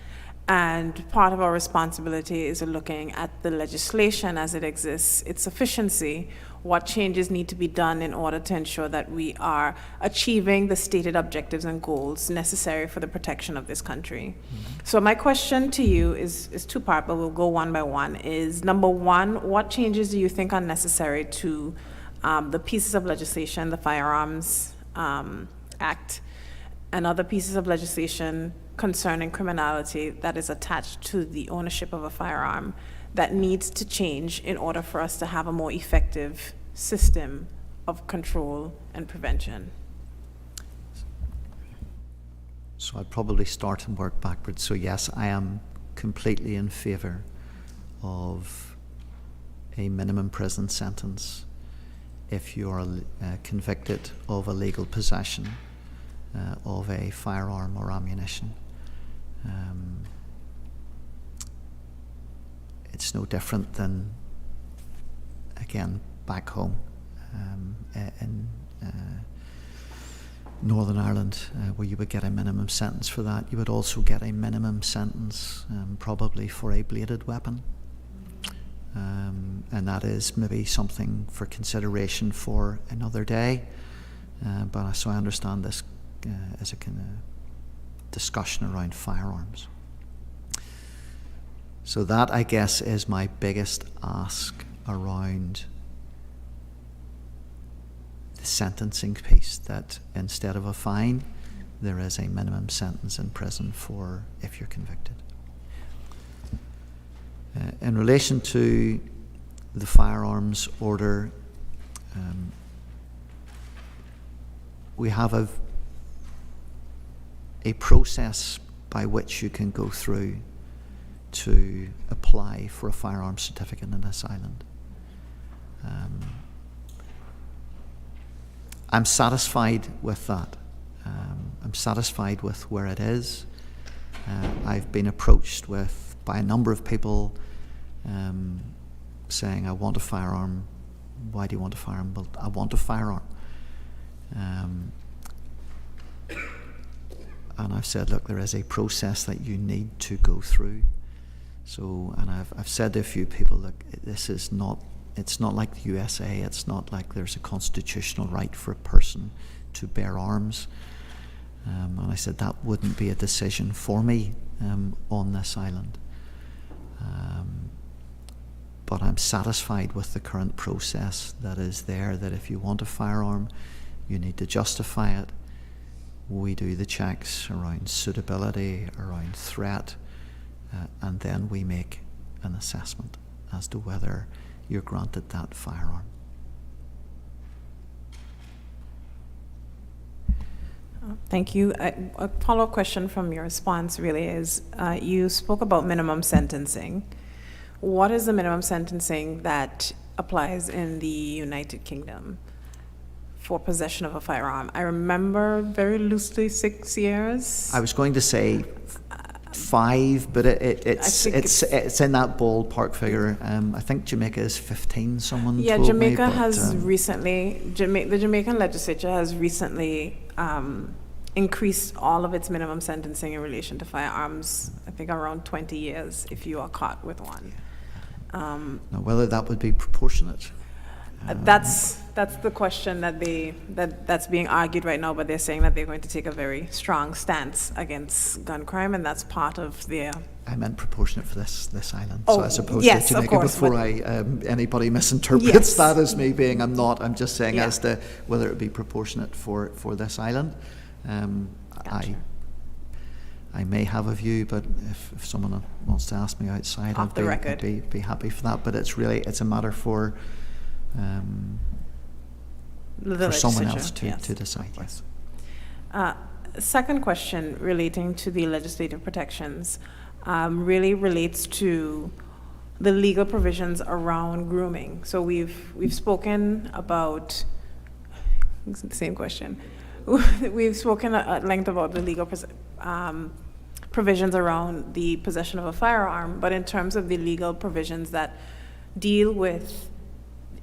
And part of our responsibility is looking at the legislation as it exists, its sufficiency, what changes need to be done in order to ensure that we are achieving the stated objectives and goals necessary for the protection of this country. Mm-hmm. So my question to you is two-part, but we'll go one by one, is number one, what changes do you think are necessary to the pieces of legislation, the Firearms Act, and other pieces of legislation concerning criminality that is attached to the ownership of a firearm that needs to change in order for us to have a more effective system of control and prevention? So I'd probably start and work backwards. So yes, I am completely in favour of a minimum prison sentence if you are convicted of illegal possession of a firearm or ammunition. It's no different than, again, back home in Northern Ireland, where you would get a minimum sentence for that. You would also get a minimum sentence probably for a bladed weapon. And that is maybe something for consideration for another day. But so I understand this as a kind of discussion around firearms. So that, I guess, is my biggest ask around the sentencing piece, that instead of a fine, there is a minimum sentence in prison for if you're convicted. In relation to the firearms order, we have a process by which you can go through to apply for a firearms certificate in this island. I'm satisfied with that. I'm satisfied with where it is. I've been approached by a number of people saying, I want a firearm. Why do you want a firearm? Well, I want a firearm. And I've said, look, there is a process that you need to go through. So, and I've said to a few people, look, this is not, it's not like the USA. It's not like there's a constitutional right for a person to bear arms. And I said that wouldn't be a decision for me on this island. But I'm satisfied with the current process that is there, that if you want a firearm, you need to justify it. We do the checks around suitability, around threat, and then we make an assessment as to whether you're granted that firearm. Thank you. A follow-up question from your response really is, you spoke about minimum sentencing. What is the minimum sentencing that applies in the United Kingdom for possession of a firearm? I remember very loosely 6 years. I was going to say 5, but it's in that ballpark figure. I think Jamaica is 15. Someone yeah, told Jamaica me, but, has recently. The Jamaican legislature has recently increased all of its minimum sentencing in relation to firearms. I think around 20 years if you are caught with one. now, whether that would be proportionate. That's the question that's being argued right now, but they're saying that they're going to take a very strong stance against gun crime, and that's part of their. I meant proportionate for this island, Oh, so as opposed yes, to of Jamaica. course, Before but- anybody misinterprets Yes. that as me being, I'm not. I'm just saying Yeah. as to whether it would be proportionate for this island. Gotcha. I may have a view, but if someone wants to ask me outside, Off the record. I'd be happy for that. But it's a matter for someone else to Yes. decide. Yes. Second question relating to the legislative protections really relates to the legal provisions around grooming. So we've spoken about, it's the same question. We've spoken at length about the legal provisions around the possession of a firearm, but in terms of the legal provisions that deal with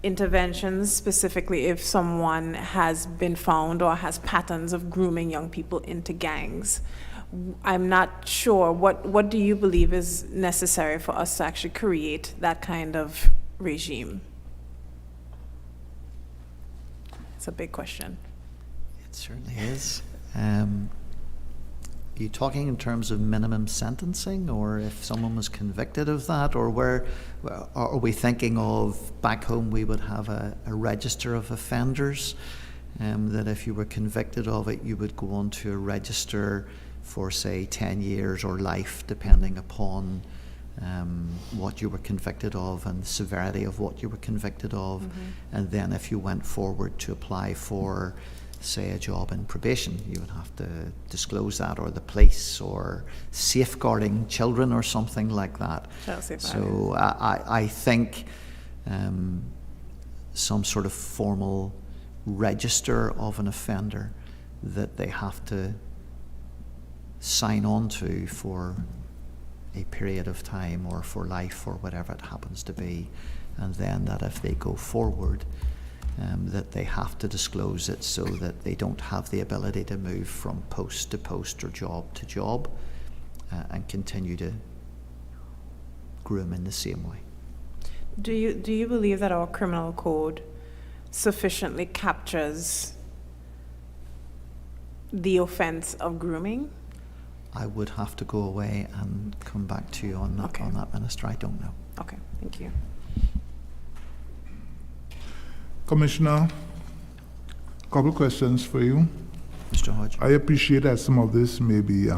interventions, specifically if someone has been found or has patterns of grooming young people into gangs, I'm not sure, what do you believe is necessary for us to actually create that kind of regime? It's a big question. It certainly is. Are you talking in terms of minimum sentencing, or if someone was convicted of that, or where are we thinking of back home we would have a register of offenders, that if you were convicted of it you would go on to a register for say 10 years or life depending upon what you were convicted of and the severity of what you were convicted of. Mm-hmm. And then if you went forward to apply for say a job in probation, you would have to disclose that, or the police, or safeguarding children or something like that. So I think some sort of formal register of an offender that they have to sign on to for a period of time or for life or whatever it happens to be, and then that if they go forward that they have to disclose it so that they don't have the ability to move from post to post or job to job and continue to groom in the same way. Do you believe that our criminal code sufficiently captures the offense of grooming? I would have to go away and come back to you on that, Okay. on that, Minister. I don't know. Okay, thank you. Commissioner, a couple questions for you. Mr. Hodge. I appreciate that some of this may be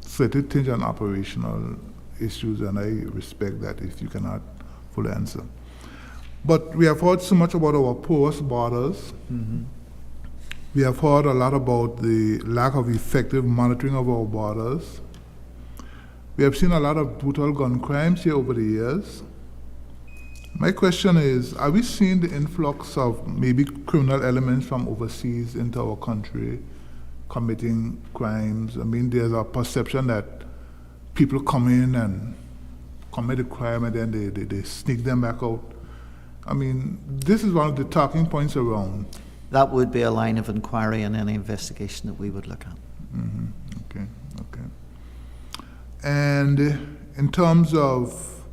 slightly tinged on operational issues, and I respect that if you cannot fully answer. But we have heard so much about our porous borders. Mm-hmm. We have heard a lot about the lack of effective monitoring of our borders. We have seen a lot of brutal gun crimes here over the years. My question is, are we seeing the influx of maybe criminal elements from overseas into our country committing crimes? I mean, there's a perception that people come in and commit a crime and then they sneak them back out. I mean, this is one of the talking points around. That would be a line of inquiry in any investigation that we would look at. Okay. And in terms of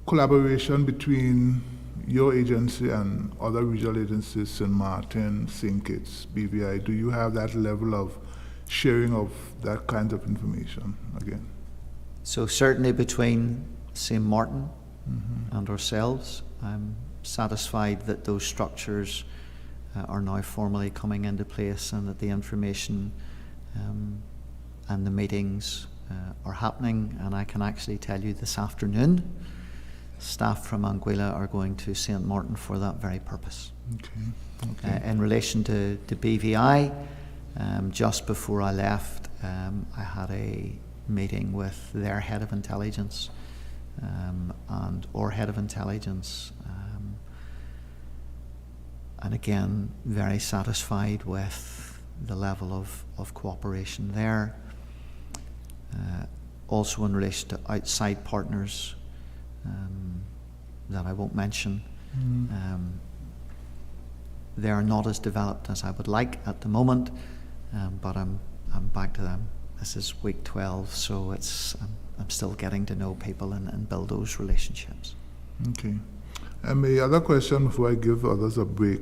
collaboration between your agency and other regional agencies, St. Martin, St. Kitts, BVI, do you have that level of sharing of that kind of information again? So certainly between St. Martin and ourselves, I'm satisfied that those structures are now formally coming into place and that the information and the meetings are happening. And I can actually tell you this afternoon, staff from Anguilla are going to St. Martin for that very purpose. Okay. In relation to BVI, just before I left, I had a meeting with their head of intelligence and our head of intelligence, and again, very satisfied with the level of cooperation there. Also in relation to outside partners that I won't mention, they are not as developed as I would like at the moment, but I'm back to them. This is week 12, so I'm still getting to know people and build those relationships. Okay. And my other question before I give others a break.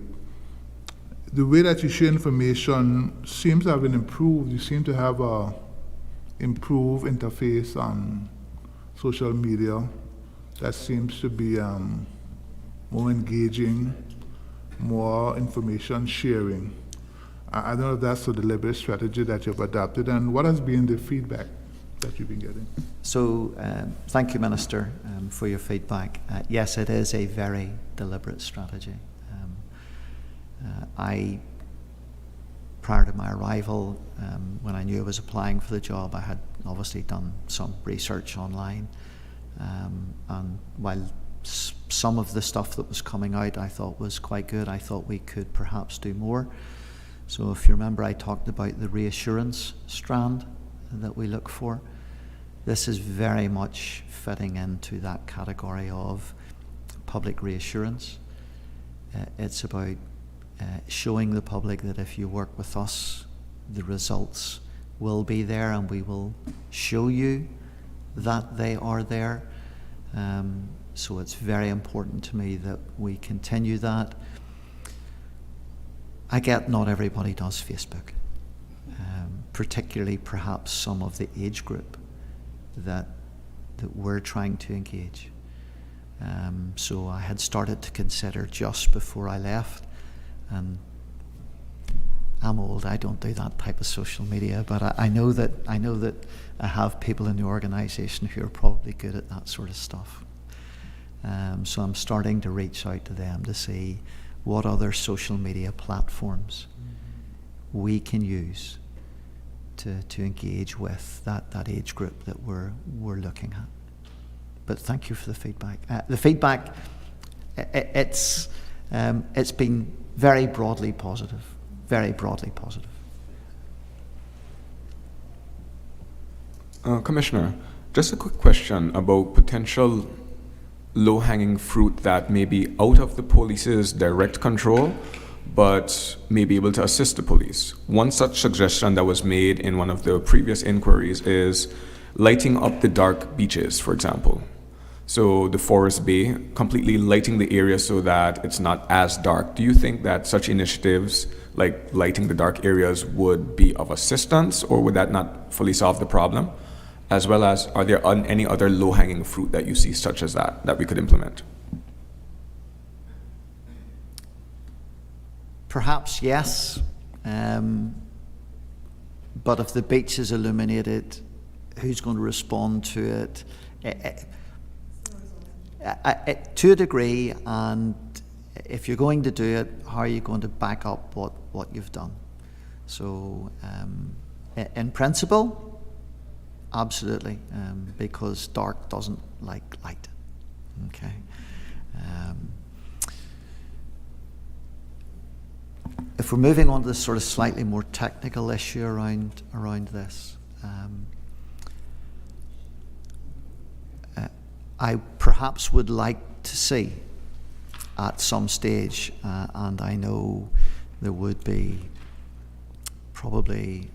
The way that you share information seems to have been improved. You seem to have a improved interface on social media that seems to be more engaging, more information sharing. I don't know if that's a deliberate strategy that you've adopted, and what has been the feedback that you've been getting? So thank you, Minister, for your feedback. Yes, it is a very deliberate strategy. Prior to my arrival, when I knew I was applying for the job, I had obviously done some research online. And while some of the stuff that was coming out I thought was quite good, I thought we could perhaps do more. So if you remember, I talked about the reassurance strand that we look for. This is very much fitting into that category of public reassurance. It's about showing the public that if you work with us, the results will be there, and we will show you that they are there. So it's very important to me that we continue that. I get not everybody does Facebook, particularly perhaps some of the age group that we're trying to engage. So I had started to consider just before I left, and I'm old, I don't do that type of social media, but I know that I have people in the organisation who are probably good at that sort of stuff. So I'm starting to reach out to them to see what other social media platforms we can use to engage with that age group that we're looking at. But thank you for the feedback. The feedback, it's been very broadly positive, very broadly positive. Commissioner, just a quick question about potential low-hanging fruit that may be out of the police's direct control, but may be able to assist the police. One such suggestion that was made in one of the previous inquiries is lighting up the dark beaches, for example. So the Forest Bay, completely lighting the area so that it's not as dark. Do you think that such initiatives, like lighting the dark areas, would be of assistance, or would that not fully solve the problem? As well as, are there any other low-hanging fruit that you see such as that we could implement? Perhaps yes, but if the beach is illuminated, who's going to respond to it? To a degree, and if you're going to do it, how are you going to back up what you've done? So in principle, absolutely, because dark doesn't like light. Okay. If we're moving on to this sort of slightly more technical issue around this, I perhaps would like to see at some stage, and I know there would be probably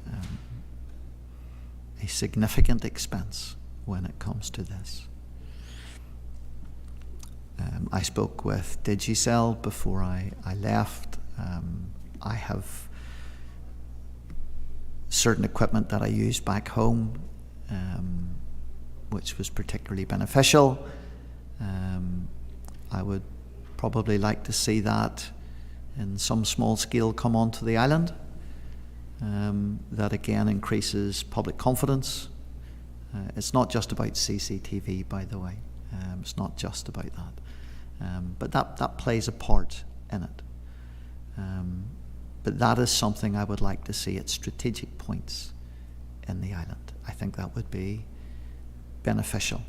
a significant expense when it comes to this. I spoke with Digicel before I left. I have certain equipment that I use back home, which was particularly beneficial. I would probably like to see that in some small scale come onto the island. That again increases public confidence. It's not just about CCTV, by the way. It's not just about that. But that plays a part in it. But that is something I would like to see at strategic points in the island. I think that would be beneficial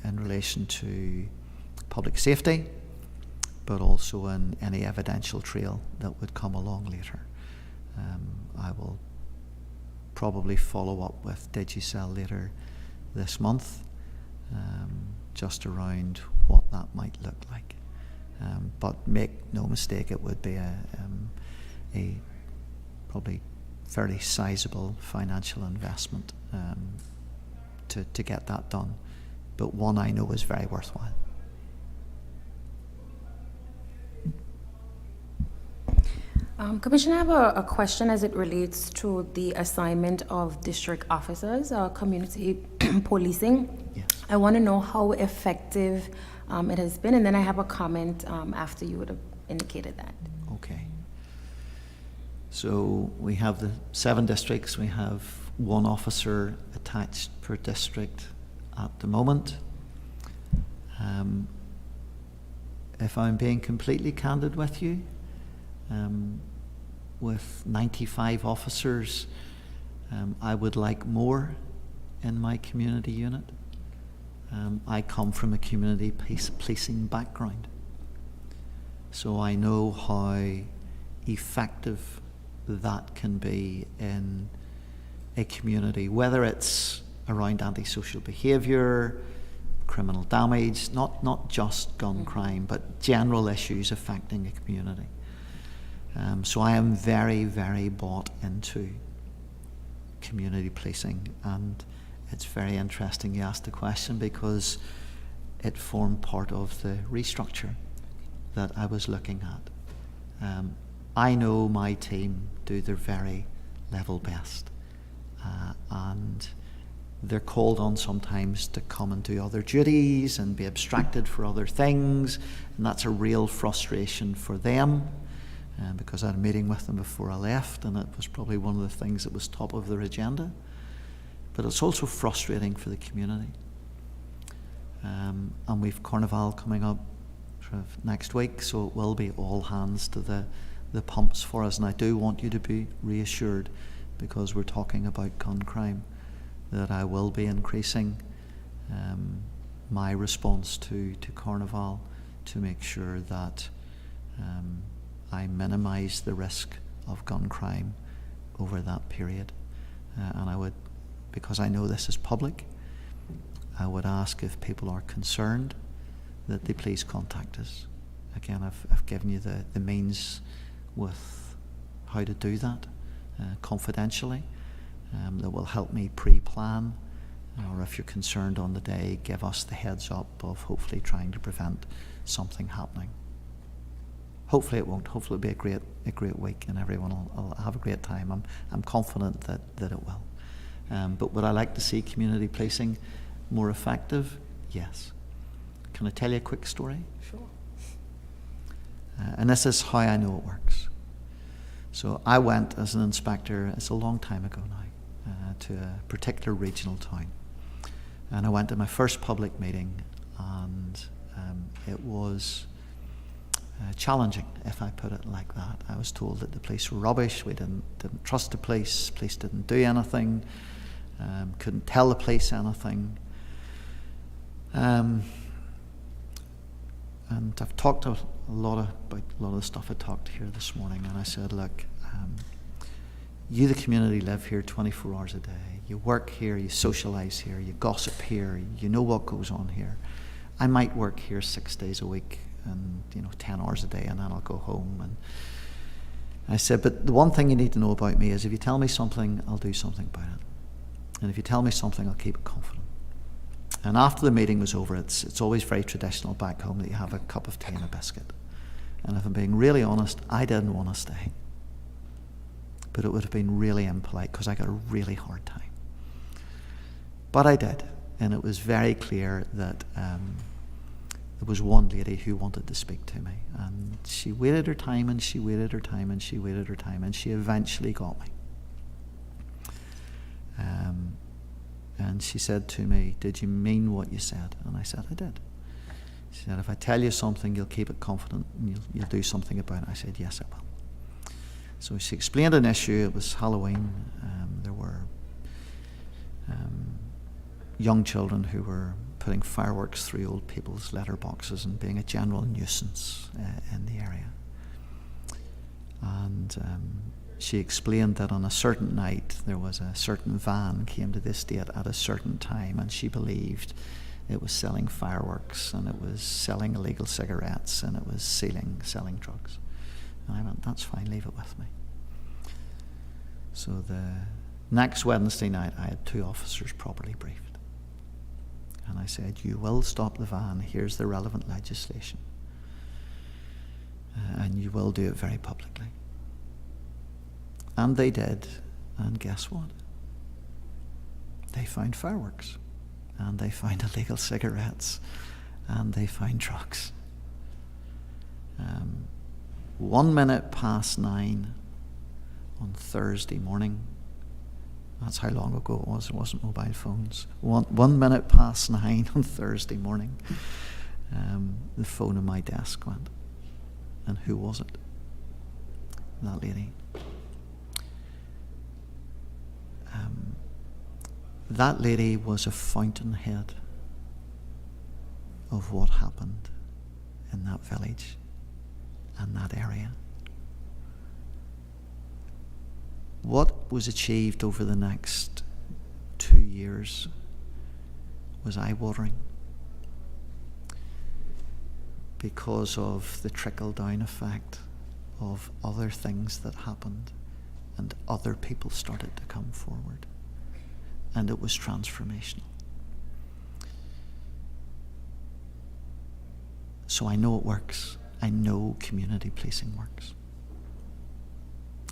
in relation to public safety, but also in any evidential trail that would come along later. I will probably follow up with Digicel later this month, just around what that might look like. But make no mistake, it would be a probably fairly sizable financial investment to get that done, but one I know is very worthwhile. Commissioner, I have a question as it relates to the assignment of district officers, community policing. Yes. I want to know how effective it has been, and then I have a comment after you would have indicated that. Okay. So we have the 7 districts. We have 1 officer attached per district at the moment. If I'm being completely candid with you, with 95 officers, I would like more in my community unit. I come from a community policing background, so I know how effective that can be in a community, whether it's around antisocial behaviour, criminal damage, not just gun crime, but general issues affecting a community. So I am very, very bought into community policing, and it's very interesting you asked the question because it formed part of the restructure that I was looking at. I know my team do their very level best, and they're called on sometimes to come and do other duties and be abstracted for other things, and that's a real frustration for them. Because I had a meeting with them before I left, and it was probably one of the things that was top of their agenda. But it's also frustrating for the community. And we've Carnival coming up sort of next week, so it will be all hands to the pumps for us. And I do want you to be reassured, because we're talking about gun crime, that I will be increasing my response to Carnival to make sure that I minimise the risk of gun crime over that period. And I would, because I know this is public, I would ask if people are concerned that they please contact us. Again, I've given you the means with how to do that confidentially. That will help me pre-plan, or if you're concerned on the day, give us the heads up of hopefully trying to prevent something happening. Hopefully it won't. Hopefully it'll be a great week and everyone will have a great time. I'm confident that it will. But would I like to see community policing more effective? Yes. Can I tell you a quick story? Sure. And this is how I know it works. So I went as an inspector, it's a long time ago now, to a particular regional town. And I went to my first public meeting, and it was challenging, if I put it like that. I was told that the police were rubbish, we didn't trust the police didn't do anything, couldn't tell the police anything. And I've talked about a lot of the stuff I talked here this morning, and I said, look, you the community live here 24 hours a day, you work here, you socialise here, you gossip here, you know what goes on here. I might work here 6 days a week and 10 hours a day, and then I'll go home. And I said, but the one thing you need to know about me is if you tell me something, I'll do something about it. And if you tell me something, I'll keep it confident. And after the meeting was over, it's always very traditional back home that you have a cup of tea and a biscuit. And if I'm being really honest, I didn't want to stay. But it would have been really impolite because I got a really hard time. But I did. And it was very clear that there was one lady who wanted to speak to me. And she waited her time, and she waited her time, and she waited her time, and she eventually got me. And she said to me, "Did you mean what you said?" And I said, "I did." She said, "If I tell you something, you'll keep it confident and you'll do something about it." I said, "Yes, I will." So she explained an issue. It was Halloween. There were young children who were putting fireworks through old people's letterboxes and being a general nuisance in the area. And she explained that on a certain night there was a certain van came to the estate at a certain time, and she believed it was selling fireworks, and it was selling illegal cigarettes, and it was selling drugs. And I went, "That's fine, leave it with me." So the next Wednesday night I had 2 officers properly briefed. And I said, "You will stop the van, here's the relevant legislation. And you will do it very publicly." And they did, and guess what? They found fireworks, and they found illegal cigarettes, and they found drugs. 1 minute past 9 on Thursday morning, that's how long ago it was, wasn't mobile phones. 1 minute past 9 on Thursday morning, the phone on my desk went. And who was it? That lady. That lady was a fountainhead of what happened in that village and that area. What was achieved over the next 2 years was eye-watering because of the trickle-down effect of other things that happened, and other people started to come forward, and it was transformational. So I know it works. I know community policing works.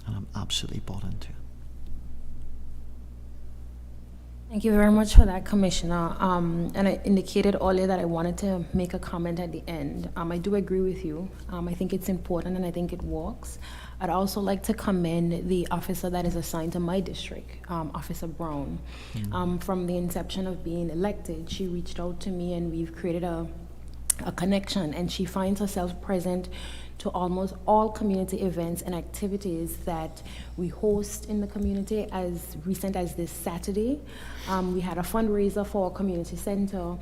And I'm absolutely bought into it. Thank you very much for that, Commissioner. And I indicated earlier that I wanted to make a comment at the end. I do agree with you. I think it's important and I think it works. I'd also like to commend the officer that is assigned to my district, Officer Brown. From the inception of being elected, she reached out to me and we've created a connection, and she finds herself present to almost all community events and activities that we host in the community. As recent as this Saturday, we had a fundraiser for our community center,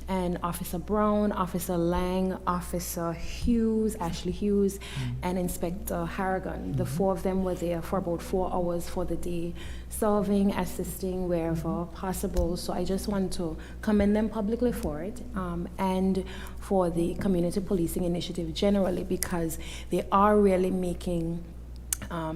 and Officer Brown, Officer Lang, Officer Hughes, Ashley Hughes, and Inspector Harrigan. The 4 of them were there for about 4 hours for the day, serving, assisting wherever possible. So I just want to commend them publicly for it, and for the community policing initiative generally, because they are really making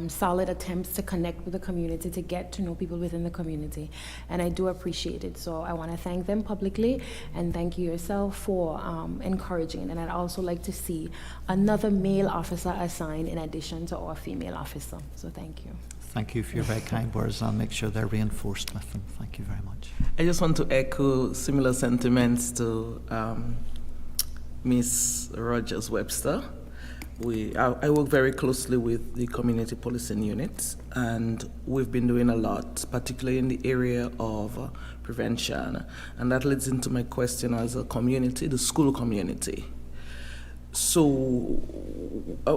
solid attempts to connect with the community, to get to know people within the community, and I do appreciate it. So I want to thank them publicly, and thank you yourself for encouraging it. And I'd also like to see another male officer assigned in addition to our female officer. So thank you. Thank you for your very kind words. I'll make sure they're reinforced with them. Thank you very much. I just want to echo similar sentiments to Ms. Rogers-Webster. I work very closely with the community policing units, and we've been doing a lot, particularly in the area of prevention. And that leads into my question as a community, the school community. So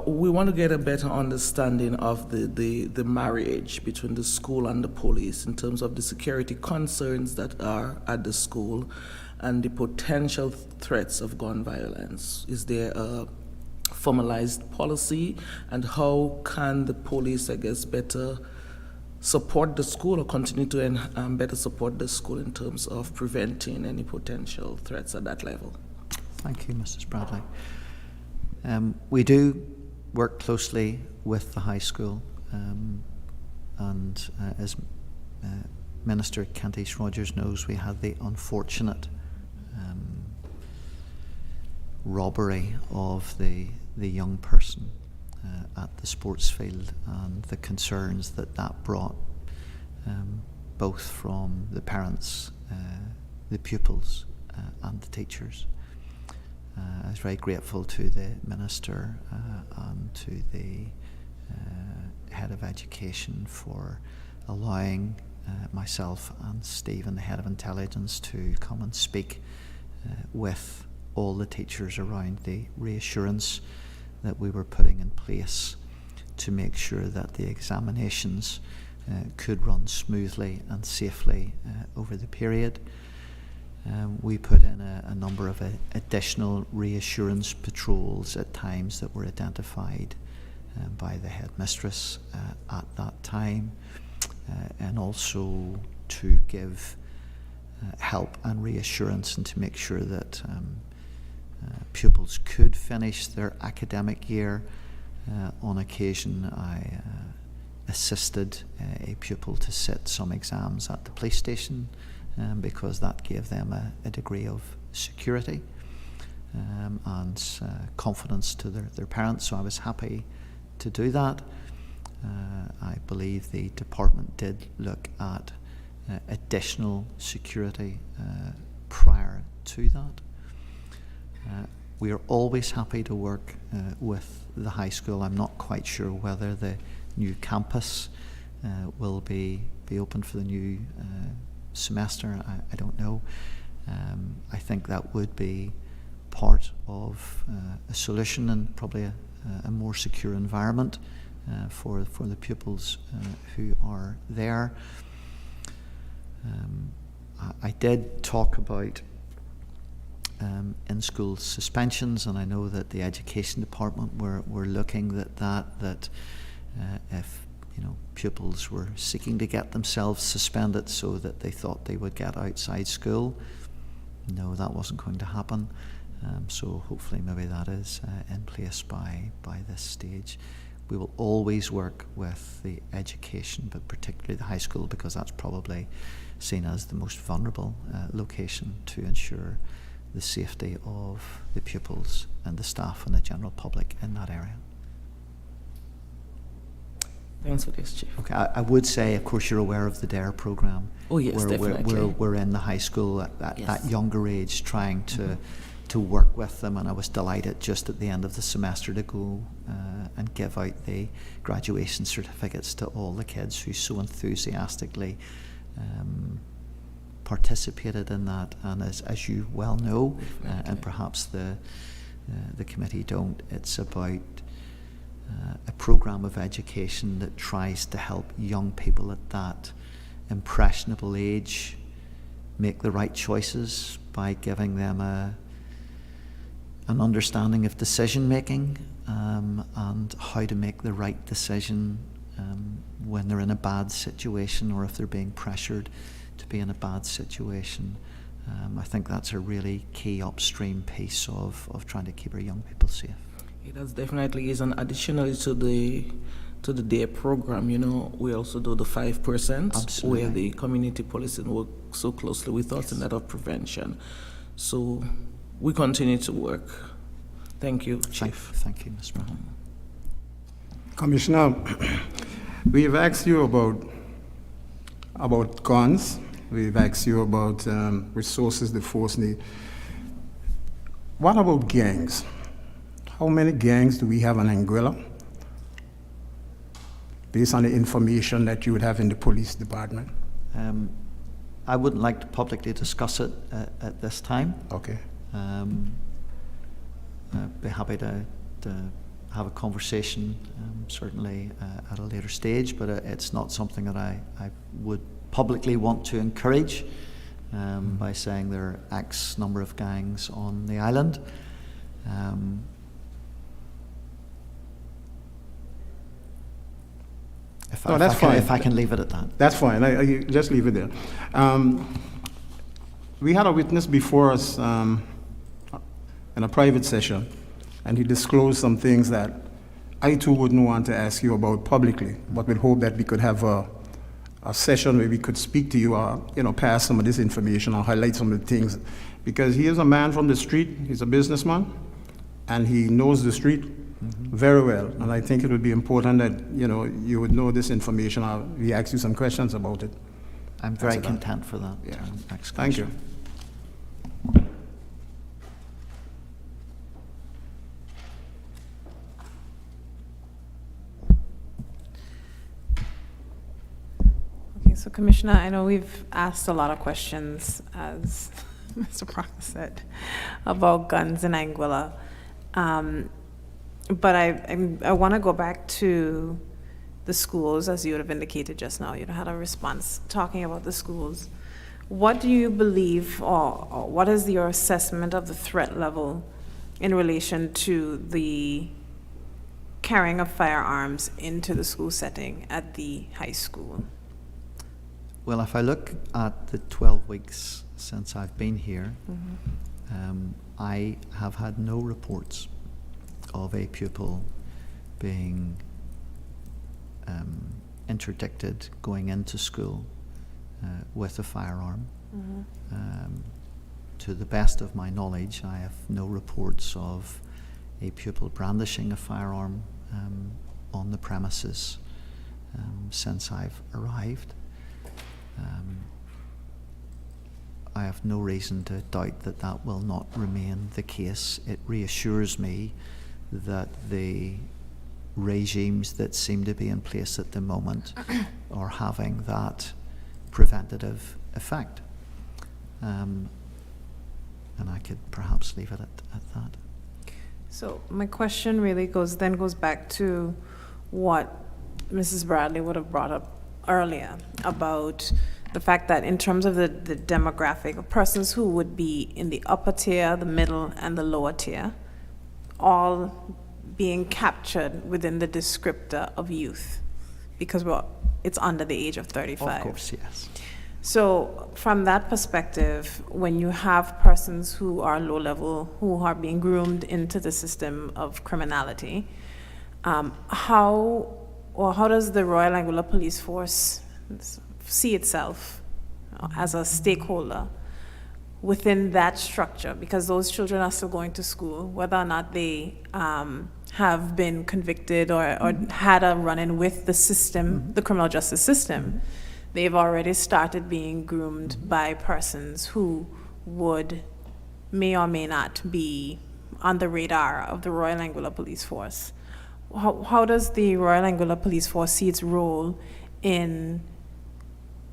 we want to get a better understanding of the marriage between the school and the police in terms of the security concerns that are at the school and the potential threats of gun violence. Is there a formalized policy, and how can the police, I guess, better support the school or continue to better support the school in terms of preventing any potential threats at that level? Thank you, Mrs. Bradley. We do work closely with the high school, and as Minister Kent East Rogers knows, we had the unfortunate robbery of the young person at the sports field, and the concerns that that brought, both from the parents, the pupils, and the teachers. I was very grateful to the Minister and to the Head of Education for allowing myself and Stephen, the Head of Intelligence, to come and speak with all the teachers around the reassurance that we were putting in place to make sure that the examinations could run smoothly and safely over the period. We put in a number of additional reassurance patrols at times that were identified by the headmistress at that time, and also to give help and reassurance and to make sure that pupils could finish their academic year. On occasion, I assisted a pupil to sit some exams at the police station, because that gave them a degree of security and confidence to their parents, so I was happy to do that. I believe the department did look at additional security prior to that. We are always happy to work with the high school. I'm not quite sure whether the new campus will be open for the new semester. I don't know. I think that would be part of a solution and probably a more secure environment for the pupils who are there. I did talk about in-school suspensions, and I know that the education department were looking at that if pupils were seeking to get themselves suspended so that they thought they would get outside school. No, that wasn't going to happen. So hopefully maybe that is in place by this stage. We will always work with the education, but particularly the high school, because that's probably seen as the most vulnerable location to ensure the safety of the pupils and the staff and the general public in that area. Thanks for this, Chief. Okay, I would say, of course, you're aware of the DARE program. Oh, yes, definitely. We're in the high school at that Yes. younger age, trying to work with them, and I was delighted just at the end of the semester to go and give out the graduation certificates to all the kids who so enthusiastically participated in that. And as you well know, and perhaps the committee don't, it's about a program of education that tries to help young people at that impressionable age make the right choices by giving them an understanding of decision making and how to make the right decision when they're in a bad situation, or if they're being pressured to be in a bad situation. I think that's a really key upstream piece of trying to keep our young people safe. It does definitely is, and additionally to the DARE program, we also do the 5%, Absolutely. where the community policing work so closely with us in that of prevention. So we continue to work. Thank you, Chief. Thank you, Ms. Brown. Commissioner, we've asked you about guns. We've asked you about resources the force need. What about gangs? How many gangs do we have in Anguilla? Based on the information that you would have in the police department. I wouldn't like to publicly discuss it at this time. Okay. I'd be happy to have a conversation, certainly at a later stage, but it's not something that I would publicly want to encourage by saying there are X number of gangs on the island. If I can leave it at that. That's fine. I just leave it there. We had a witness before us in a private session, and he disclosed some things that I too wouldn't want to ask you about publicly, but would hope that we could have a session where we could speak to you, pass some of this information or highlight some of the things, because he is a man from the street, he's a businessman, and he knows the street very well. And I think it would be important that, you would know this information. We ask you some questions about it. I'm very content for that. Yeah. Next Thank you. question. Okay, so Commissioner, I know we've asked a lot of questions, as Mr. Proctor said, about guns in Anguilla. But I want to go back to the schools, as you would have indicated just now. You had a response talking about the schools. What do you believe, or what is your assessment of the threat level in relation to the carrying of firearms into the school setting at the high school? Well, if I look at the 12 weeks since I've been here, I have had no reports of a pupil being interdicted going into school with a firearm. To the best of my knowledge, I have no reports of a pupil brandishing a firearm on the premises since I've arrived. I have no reason to doubt that that will not remain the case. It reassures me that the regimes that seem to be in place at the moment are having that preventative effect. And I could perhaps leave it at that. So my question really goes back to what Mrs. Bradley would have brought up earlier about the fact that in terms of the demographic of persons who would be in the upper tier, the middle, and the lower tier, all being captured within the descriptor of youth, because it's under the age of 35. Of course, yes. So from that perspective, when you have persons who are low level, who are being groomed into the system of criminality, how does the Royal Anguilla Police Force see itself as a stakeholder within that structure? Because those children are still going to school, whether or not they have been convicted or had a run-in with the system, the criminal justice system. They've already started being groomed by persons who may or may not be on the radar of the Royal Anguilla Police Force. How does the Royal Anguilla Police Force see its role in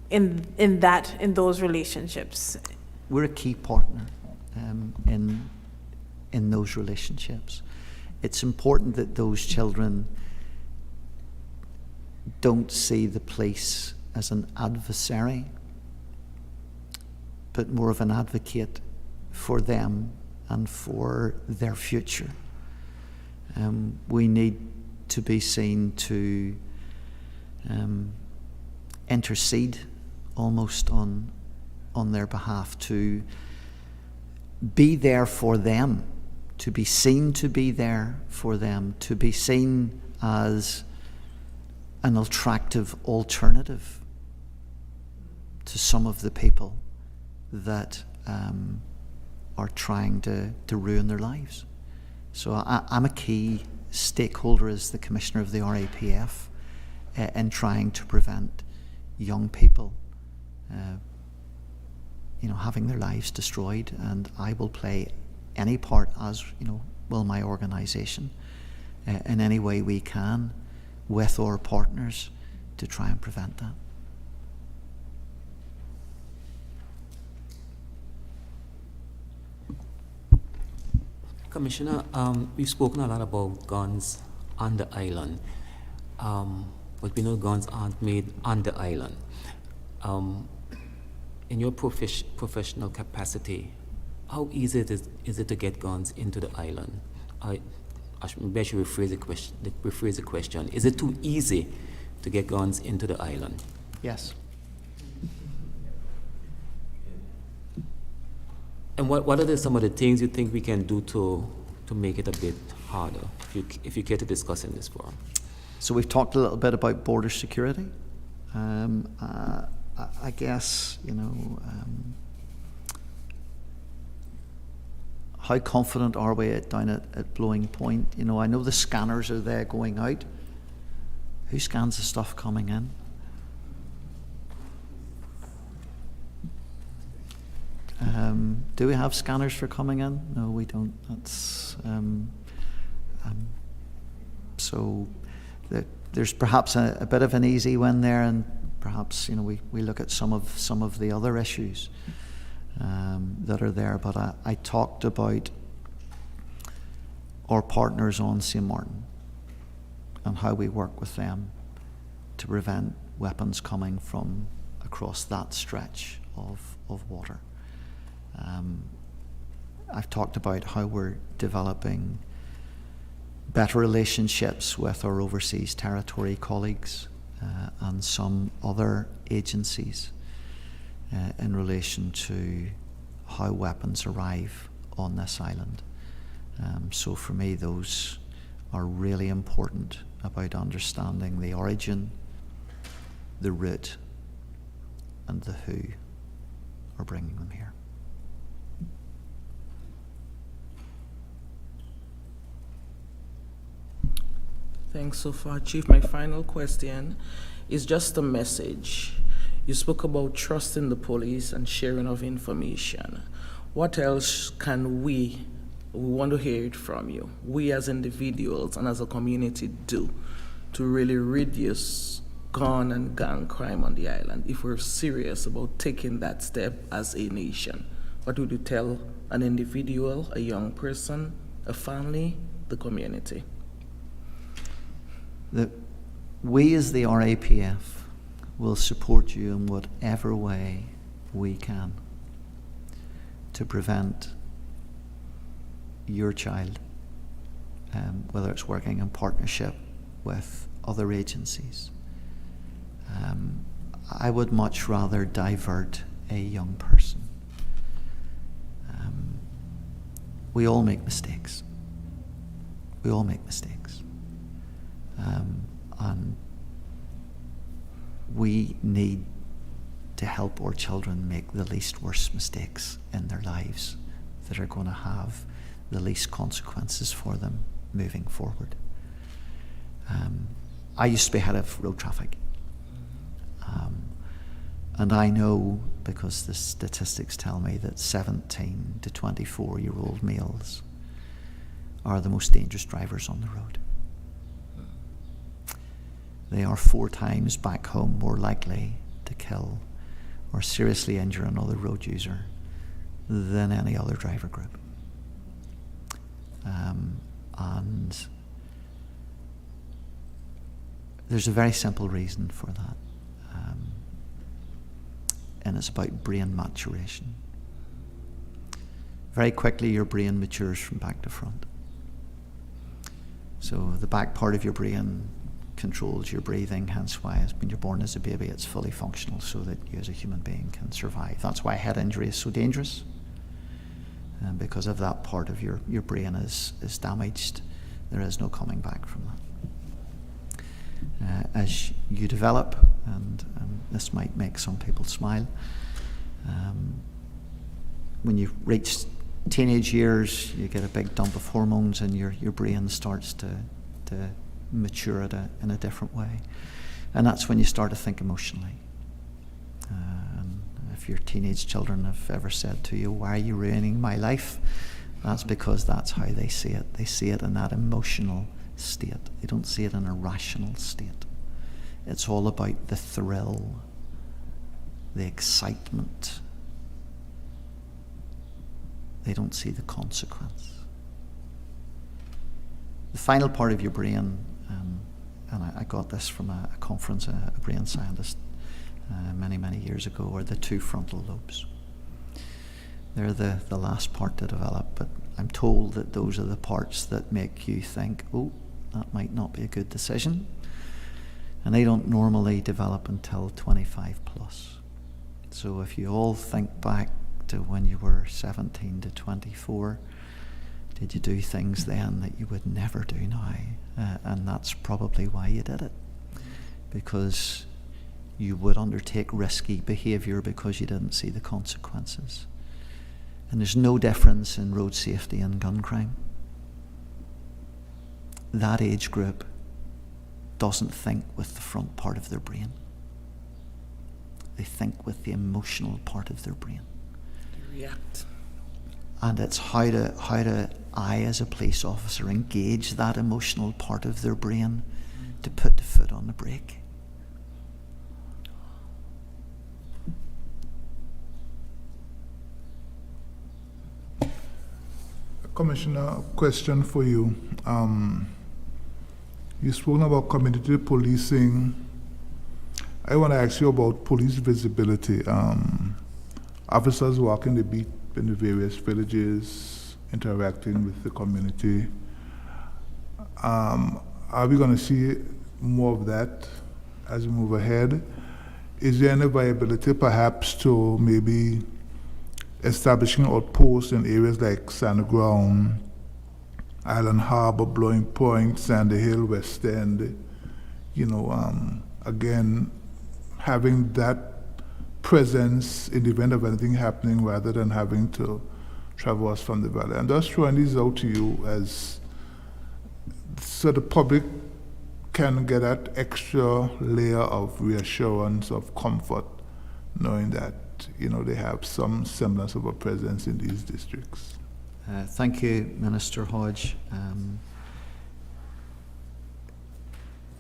those relationships? We're a key partner in those relationships. It's important that those children don't see the police as an adversary, but more of an advocate for them and for their future. We need to be seen to intercede almost on their behalf, to be there for them, to be seen to be there for them, to be seen as an attractive alternative to some of the people that are trying to ruin their lives. So I'm a key stakeholder as the Commissioner of the RAPF in trying to prevent young people having their lives destroyed, and I will play any part, as will my organisation, in any way we can with our partners to try and prevent that. Commissioner, we've spoken a lot about guns on the island, but we know guns aren't made on the island. In your professional capacity, how easy is it to get guns into the island? Maybe I should rephrase the question. Is it too easy to get guns into the island? Yes. And what are some of the things you think we can do to make it a bit harder, if you care to discuss in this forum? So we've talked a little bit about border security. I guess, how confident are we down at Blowing Point? I know the scanners are there going out. Who scans the stuff coming in? Do we have scanners for coming in? No, we don't. That's so there's perhaps a bit of an easy win there, and perhaps we look at some of the other issues that are there. But I talked about our partners on St. Martin and how we work with them to prevent weapons coming from across that stretch of water. I've talked about how we're developing better relationships with our overseas territory colleagues and some other agencies in relation to how weapons arrive on this island. So for me, those are really important, about understanding the origin, the route, and the who are bringing them here. Thanks so far, Chief. My final question is just a message. You spoke about trust in the police and sharing of information. What else can we want to hear it from you, we as individuals and as a community, do to really reduce gun and gang crime on the island if we're serious about taking that step as a nation? What would you tell an individual, a young person, a family, the community? That we as the RAPF will support you in whatever way we can to prevent your child, whether it's working in partnership with other agencies. I would much rather divert a young person. We all make mistakes. We all make mistakes. And we need to help our children make the least worst mistakes in their lives that are going to have the least consequences for them moving forward. I used to be head of road traffic. And I know, because the statistics tell me, that 17 to 24-year-old males are the most dangerous drivers on the road. They are 4 times back home more likely to kill or seriously injure another road user than any other driver group. And there's a very simple reason for that. And it's about brain maturation. Very quickly your brain matures from back to front. So the back part of your brain controls your breathing, hence why when you're born as a baby it's fully functional so that you as a human being can survive. That's why head injury is so dangerous. And because of that part of your brain is damaged, there is no coming back from that. As you develop, and this might make some people smile, when you reach teenage years, you get a big dump of hormones and your brain starts to mature in a different way. And that's when you start to think emotionally. And if your teenage children have ever said to you, "Why are you ruining my life?" that's because that's how they see it. They see it in that emotional state. They don't see it in a rational state. It's all about the thrill, the excitement. They don't see the consequence. The final part of your brain, and I got this from a conference, a brain scientist many years ago, are the 2 frontal lobes. They're the last part to develop, but I'm told that those are the parts that make you think, oh, that might not be a good decision. And they don't normally develop until 25 plus. So if you all think back to when you were 17 to 24? Did you do things then that you would never do now? And that's probably why you did it. Because you would undertake risky behaviour because you didn't see the consequences. And there's no difference in road safety and gun crime. That age group doesn't think with the front part of their brain. They think with the emotional part of their brain. They react. And it's how do I, as a police officer, engage that emotional part of their brain to put the foot on the brake. Commissioner, a question for you. You spoke about community policing. I want to ask you about police visibility. Officers walking the beat in the various villages, interacting with the community. Are we going to see more of that as we move ahead? Is there any viability perhaps to maybe establishing outposts in areas like Sandground, Island Harbor, Blowing Point, Sandy Hill, West End? Again, having that presence in the event of anything happening rather than having to traverse from the valley. And just throwing these out to you as so the public can get that extra layer of reassurance, of comfort, knowing that they have some semblance of a presence in these districts. Thank you, Minister Hodge.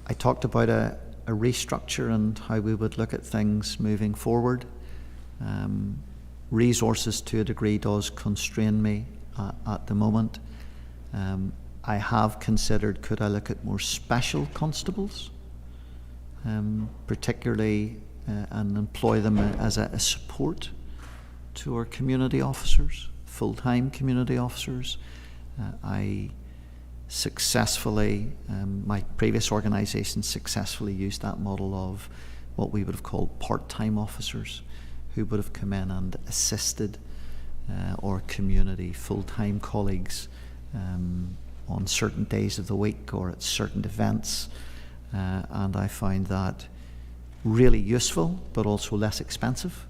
I talked about a restructure and how we would look at things moving forward. Resources to a degree does constrain me at the moment. I have considered, could I look at more special constables, particularly and employ them as a support to our community officers, full-time community officers. I successfully, my previous organisation successfully used that model of what we would have called part-time officers who would have come in and assisted our community full-time colleagues on certain days of the week or at certain events, and I find that really useful but also less expensive,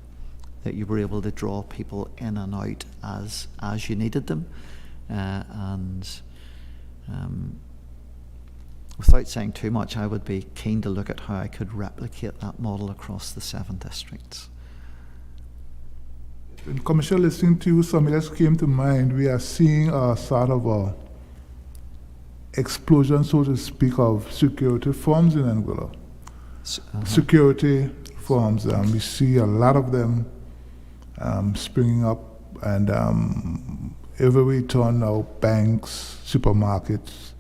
that you were able to draw people in and out as you needed them, and without saying too much, I would be keen to look at how I could replicate that model across the 7 districts. In Commissioner, listening to you, something else came to mind. We are seeing a sort of a explosion, so to speak, of security firms in Anguilla. Security firms, we see a lot of them springing up, and everywhere we turn now, banks, supermarkets,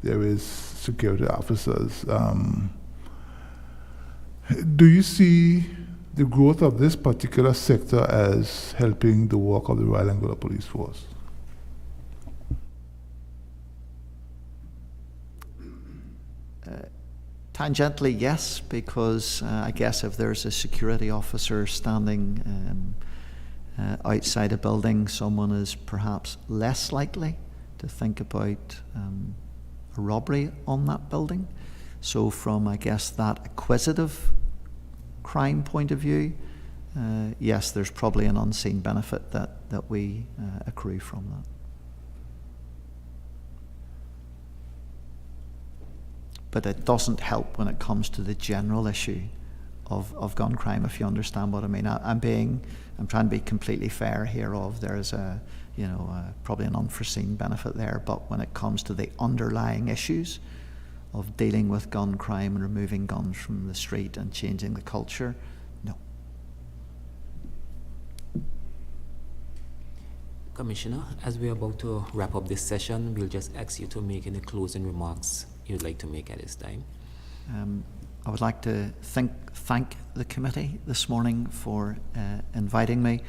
there is security officers. Do you see the growth of this particular sector as helping the work of the Royal Anguilla Police Force? Tangentially, yes, because I guess if there's a security officer standing outside a building, someone is perhaps less likely to think about a robbery on that building. So from, I guess, that acquisitive crime point of view, yes, there's probably an unseen benefit that we accrue from that. But it doesn't help when it comes to the general issue of gun crime, if you understand what I mean. I'm trying to be completely fair here. There is probably an unforeseen benefit there, but when it comes to the underlying issues of dealing with gun crime and removing guns from the street and changing the culture, no. Commissioner, as we're about to wrap up this session, we'll just ask you to make any closing remarks you'd like to make at this time. I would like to thank the committee this morning for inviting me.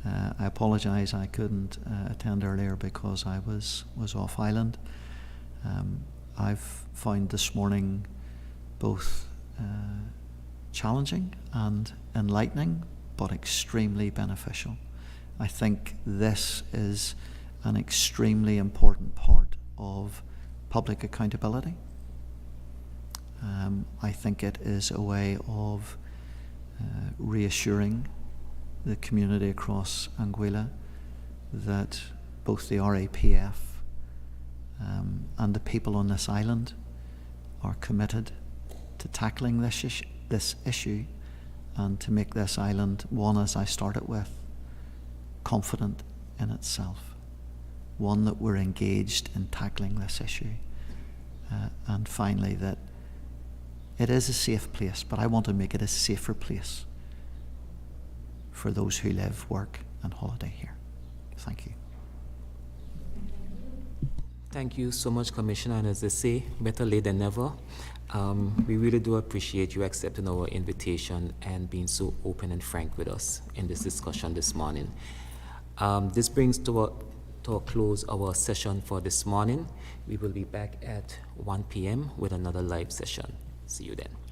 I apologise I couldn't attend earlier because I was off island. I've found this morning both challenging and enlightening, but extremely beneficial. I think this is an extremely important part of public accountability. I think it is a way of reassuring the community across Anguilla that both the RAPF and the people on this island are committed to tackling this issue and to make this island one, as I started with, confident in itself, one that we're engaged in tackling this issue, and finally that it is a safe place, but I want to make it a safer place for those who live, work and holiday here. Thank you. Thank you so much, Commissioner, and as they say, better late than never. We really do appreciate you accepting our invitation and being so open and frank with us in this discussion this morning. This brings to a close our session for this morning. We will be back at 1 p.m. with another live session. See you then.